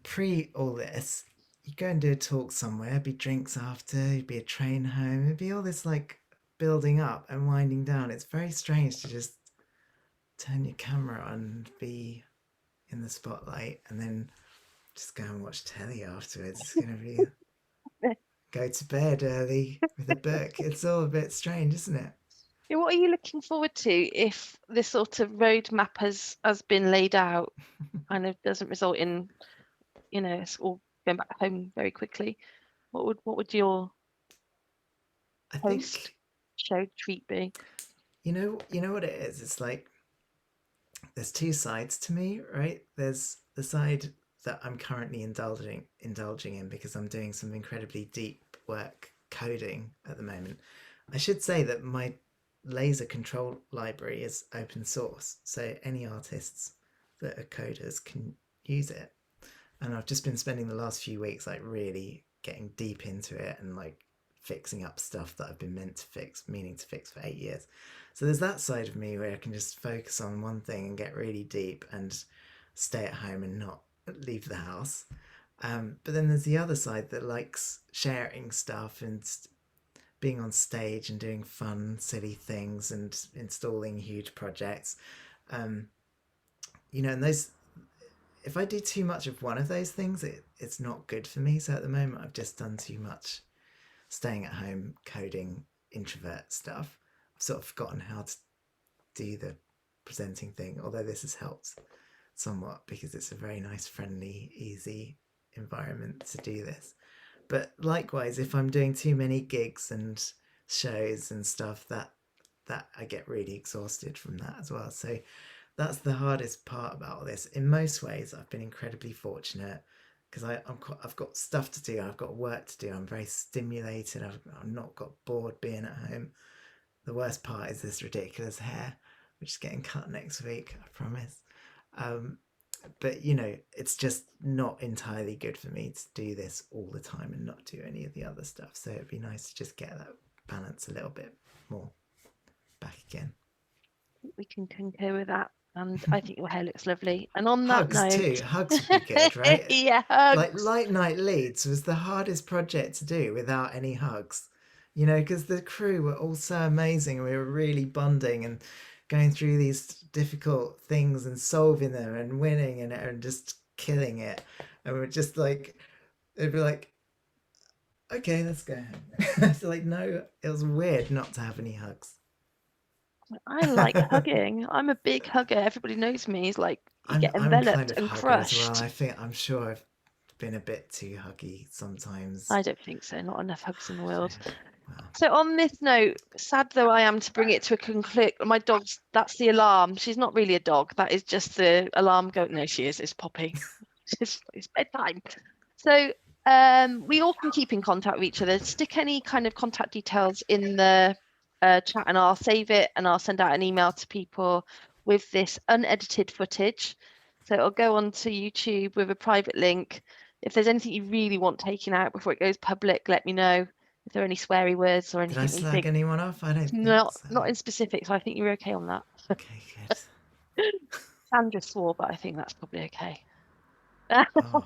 [SPEAKER 1] pre all this, you go and do a talk somewhere, it'd be drinks after, it'd be a train home, it'd be all this like building up and winding down. It's very strange to just turn your camera on and be in the spotlight and then just go and watch telly afterwards. It's going to be go to bed early with a book. It's all a bit strange, isn't it?
[SPEAKER 2] Yeah, what are you looking forward to if this sort of roadmap has been laid out and it doesn't result in, it's all going back home very quickly? What would your post show treat be?
[SPEAKER 1] You know what it is? It's like there's two sides to me, right? There's the side that I'm currently indulging in because I'm doing some incredibly deep work coding at the moment. I should say that my laser control library is open source, so any artists that are coders can use it. And I've just been spending the last few weeks like really getting deep into it and like fixing up stuff that I've been meaning to fix for 8 years. So there's that side of me where I can just focus on one thing and get really deep and stay at home and not leave the house. But then there's the other side that likes sharing stuff and being on stage and doing fun, silly things and installing huge projects. And those, if I do too much of one of those things, it's not good for me. So at the moment, I've just done too much staying at home, coding, introvert stuff. I've sort of forgotten how to do the presenting thing, although this has helped somewhat because it's a very nice, friendly, easy environment to do this. But likewise, if I'm doing too many gigs and shows and stuff, that I get really exhausted from that as well. So that's the hardest part about all this. In most ways, I've been incredibly fortunate because I've got stuff to do. I've got work to do. I'm very stimulated. I've not got bored being at home. The worst part is this ridiculous hair, which is getting cut next week, I promise. But it's just not entirely good for me to do this all the time and not do any of the other stuff. So it'd be nice to just get that balance a little bit more back again.
[SPEAKER 2] We can concur with that. And I think your hair looks lovely. And on that
[SPEAKER 1] Hugs
[SPEAKER 2] note,
[SPEAKER 1] too. Hugs would be good, right?
[SPEAKER 2] Yeah, hugs.
[SPEAKER 1] Like Light Night Leeds was the hardest project to do without any hugs. Because the crew were all so amazing. We were really bonding and going through these difficult things and solving them and winning and just killing it. And we're just like, it'd be like, okay, let's go home. It's like, no, it was weird not to have any hugs.
[SPEAKER 2] I like hugging. I'm a big hugger. Everybody knows me. It's like you get
[SPEAKER 1] I'm
[SPEAKER 2] enveloped
[SPEAKER 1] kind of
[SPEAKER 2] and
[SPEAKER 1] hugger
[SPEAKER 2] crushed.
[SPEAKER 1] as well. I'm sure I've been a bit too huggy sometimes.
[SPEAKER 2] I don't think so. Not enough hugs in the world.
[SPEAKER 1] Wow.
[SPEAKER 2] So on this note, sad though I am to bring it to a conclusion, my dog's, that's the alarm. She's not really a dog. That is just the alarm going. No, she is. It's Poppy. It's bedtime. So we all can keep in contact with each other. Stick any kind of contact details in the chat and I'll save it and I'll send out an email to people with this unedited footage. So it'll go onto YouTube with a private link. If there's anything you really want taken out before it goes public, let me know. If there are any sweary words or anything.
[SPEAKER 1] Did I slag anyone off? I don't think so.
[SPEAKER 2] Not in specific, so I think you're okay on that.
[SPEAKER 1] Okay, good.
[SPEAKER 2] Sandra swore, but I think that's probably okay.
[SPEAKER 1] Oh,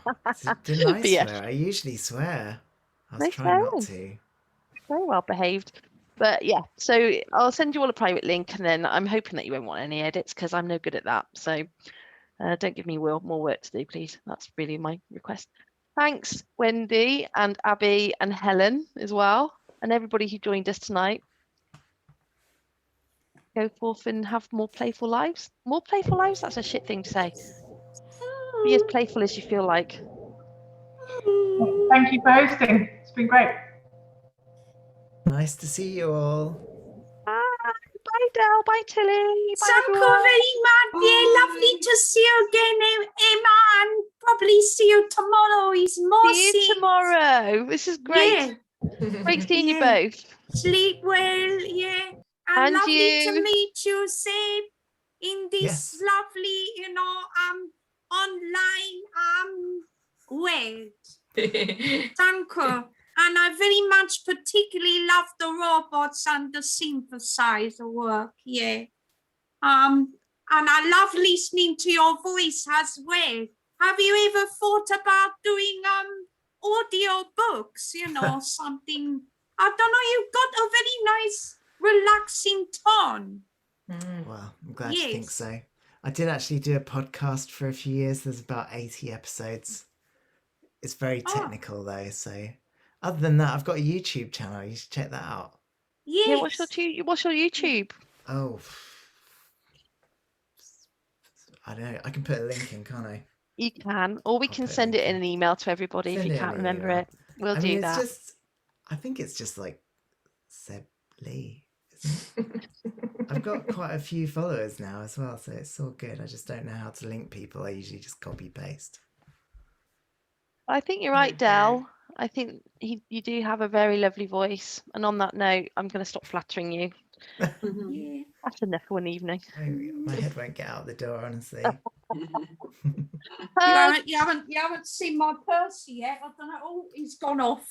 [SPEAKER 1] didn't I
[SPEAKER 2] But yeah.
[SPEAKER 1] swear? I usually swear. I was
[SPEAKER 2] Nice
[SPEAKER 1] trying not
[SPEAKER 2] swearing.
[SPEAKER 1] to.
[SPEAKER 2] Very well behaved. But yeah, so I'll send you all a private link and then I'm hoping that you won't want any edits because I'm no good at that. So don't give me more work to do, please. That's really my request. Thanks, Wendy and Abby and Helen as well, and everybody who joined us tonight. Go forth and have more playful lives. More playful lives? That's a shit thing to say. Be as playful as you feel like.
[SPEAKER 4] Thank you for hosting. It's been great.
[SPEAKER 1] Nice to see you all.
[SPEAKER 2] Bye. Bye, Del. Bye, Tilly. Bye,
[SPEAKER 9] Thank you
[SPEAKER 2] everyone.
[SPEAKER 9] very much. Yeah, lovely to see you again, Emma, and probably see you tomorrow. Is more
[SPEAKER 2] See you
[SPEAKER 9] things.
[SPEAKER 2] tomorrow. This is great.
[SPEAKER 9] Yeah.
[SPEAKER 2] Great seeing you
[SPEAKER 9] Yeah.
[SPEAKER 2] both.
[SPEAKER 9] Sleep well, yeah. And,
[SPEAKER 2] And
[SPEAKER 9] lovely
[SPEAKER 2] you.
[SPEAKER 9] to meet you, Seb, in this
[SPEAKER 1] Yes.
[SPEAKER 9] lovely, online world. Thank you. And I very much particularly love the robots and the synthesizer work, yeah. And I love listening to your voice as well. Have you ever thought about doing audio books, something? I don't know, you've got a very nice relaxing tone.
[SPEAKER 1] Well, I'm glad you think
[SPEAKER 9] Yes.
[SPEAKER 1] so. I did actually do a podcast for a few years. There's about 80 episodes. It's very
[SPEAKER 9] Oh.
[SPEAKER 1] technical though, so other than that, I've got a YouTube channel. You should check that out.
[SPEAKER 9] Yes.
[SPEAKER 2] Yeah, what's your YouTube?
[SPEAKER 1] Oh, I don't know. I can put a link in, can't I?
[SPEAKER 2] You can, or we
[SPEAKER 1] I'll
[SPEAKER 2] can
[SPEAKER 1] put a
[SPEAKER 2] send it
[SPEAKER 1] link
[SPEAKER 2] in
[SPEAKER 1] in.
[SPEAKER 2] an email to everybody if
[SPEAKER 1] Send
[SPEAKER 2] you
[SPEAKER 1] it in
[SPEAKER 2] can't
[SPEAKER 1] an
[SPEAKER 2] remember
[SPEAKER 1] email.
[SPEAKER 2] it. We'll
[SPEAKER 1] I
[SPEAKER 2] do
[SPEAKER 1] mean, it's
[SPEAKER 2] that.
[SPEAKER 1] just, I think it's just like Seb Lee, isn't it? I've got quite a few followers now as well, so it's all good. I just don't know how to link people. I usually just copy paste.
[SPEAKER 2] I think you're right, Del. I think you do have a very lovely voice. And on that note, I'm going to stop flattering you.
[SPEAKER 9] Yeah.
[SPEAKER 2] That's enough for one evening.
[SPEAKER 1] My head won't get out the door, honestly.
[SPEAKER 9] You haven't seen my Percy yet. I don't know. Oh, he's gone off.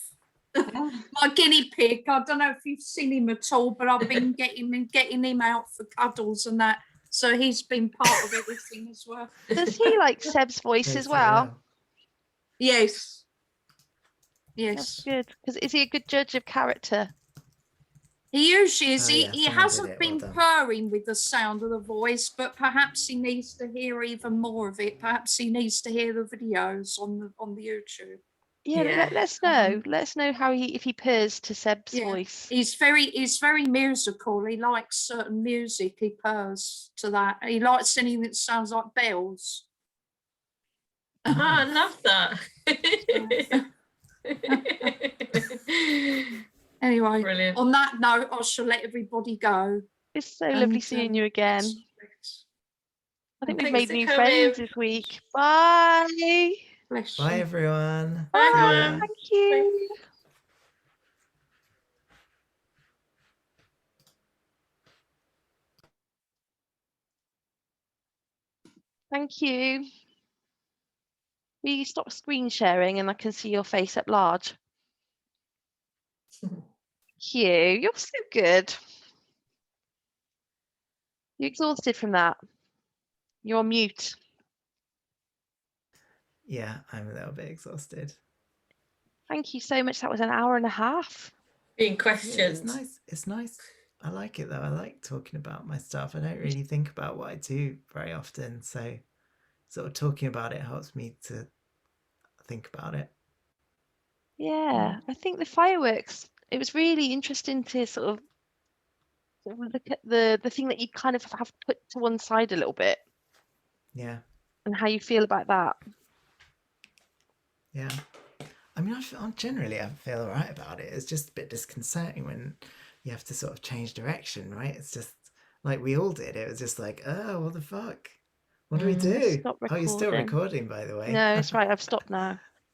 [SPEAKER 9] My guinea pig. I don't know if you've seen him at all, but I've been getting him out for cuddles and that. So he's been part of everything as well.
[SPEAKER 2] Does he like Seb's voice as well?
[SPEAKER 9] Yes.
[SPEAKER 2] That's
[SPEAKER 9] Yes.
[SPEAKER 2] good. Because is he a good judge of character?
[SPEAKER 9] He usually is.
[SPEAKER 1] Oh, yeah,
[SPEAKER 9] He
[SPEAKER 1] someone did
[SPEAKER 9] hasn't
[SPEAKER 1] it.
[SPEAKER 9] been
[SPEAKER 1] Well done.
[SPEAKER 9] purring with the sound of the voice, but perhaps he needs to hear even more of it. Perhaps he needs to hear the videos on the YouTube.
[SPEAKER 2] Yeah,
[SPEAKER 3] Yeah.
[SPEAKER 2] let us know. Let us know how if he purrs to Seb's
[SPEAKER 9] Yeah.
[SPEAKER 2] voice.
[SPEAKER 9] He's very musical. He likes certain music. He purrs to that. He likes anything that sounds like bells.
[SPEAKER 3] I love that.
[SPEAKER 9] Anyway,
[SPEAKER 3] Brilliant.
[SPEAKER 9] on that note, I shall let everybody go.
[SPEAKER 2] It's so lovely seeing you again. I think we've
[SPEAKER 3] Thanks
[SPEAKER 2] made
[SPEAKER 3] for
[SPEAKER 2] new
[SPEAKER 3] coming.
[SPEAKER 2] friends this week. Bye.
[SPEAKER 9] Bless
[SPEAKER 1] Bye,
[SPEAKER 9] you.
[SPEAKER 1] everyone.
[SPEAKER 3] Bye,
[SPEAKER 1] See ya.
[SPEAKER 3] everyone.
[SPEAKER 2] Thank you. Thank you. Will you stop screen sharing and I can see your face at large? Hugh, you're so good. You're exhausted from that. You're on mute.
[SPEAKER 1] Yeah, I'm a little bit exhausted.
[SPEAKER 2] Thank you so much. That was an hour and a half.
[SPEAKER 3] Being
[SPEAKER 1] Yeah,
[SPEAKER 3] questioned.
[SPEAKER 1] it's nice. It's nice. I like it though. I like talking about my stuff. I don't really think about what I do very often, so sort of talking about it helps me to think about it.
[SPEAKER 2] Yeah, I think the fireworks, it was really interesting to sort of look at the thing that you kind of have put to one side a little bit
[SPEAKER 1] Yeah,
[SPEAKER 2] and how you feel about that.
[SPEAKER 1] yeah. I mean, I feel all right about it. It's just a bit disconcerting when you have to sort of change direction, right? It's just like we all did. It was just like, oh, what the fuck? What do we do?
[SPEAKER 2] Stop
[SPEAKER 1] Oh, you're still
[SPEAKER 2] recording.
[SPEAKER 1] recording, by the way.
[SPEAKER 2] No, it's right. I've stopped now.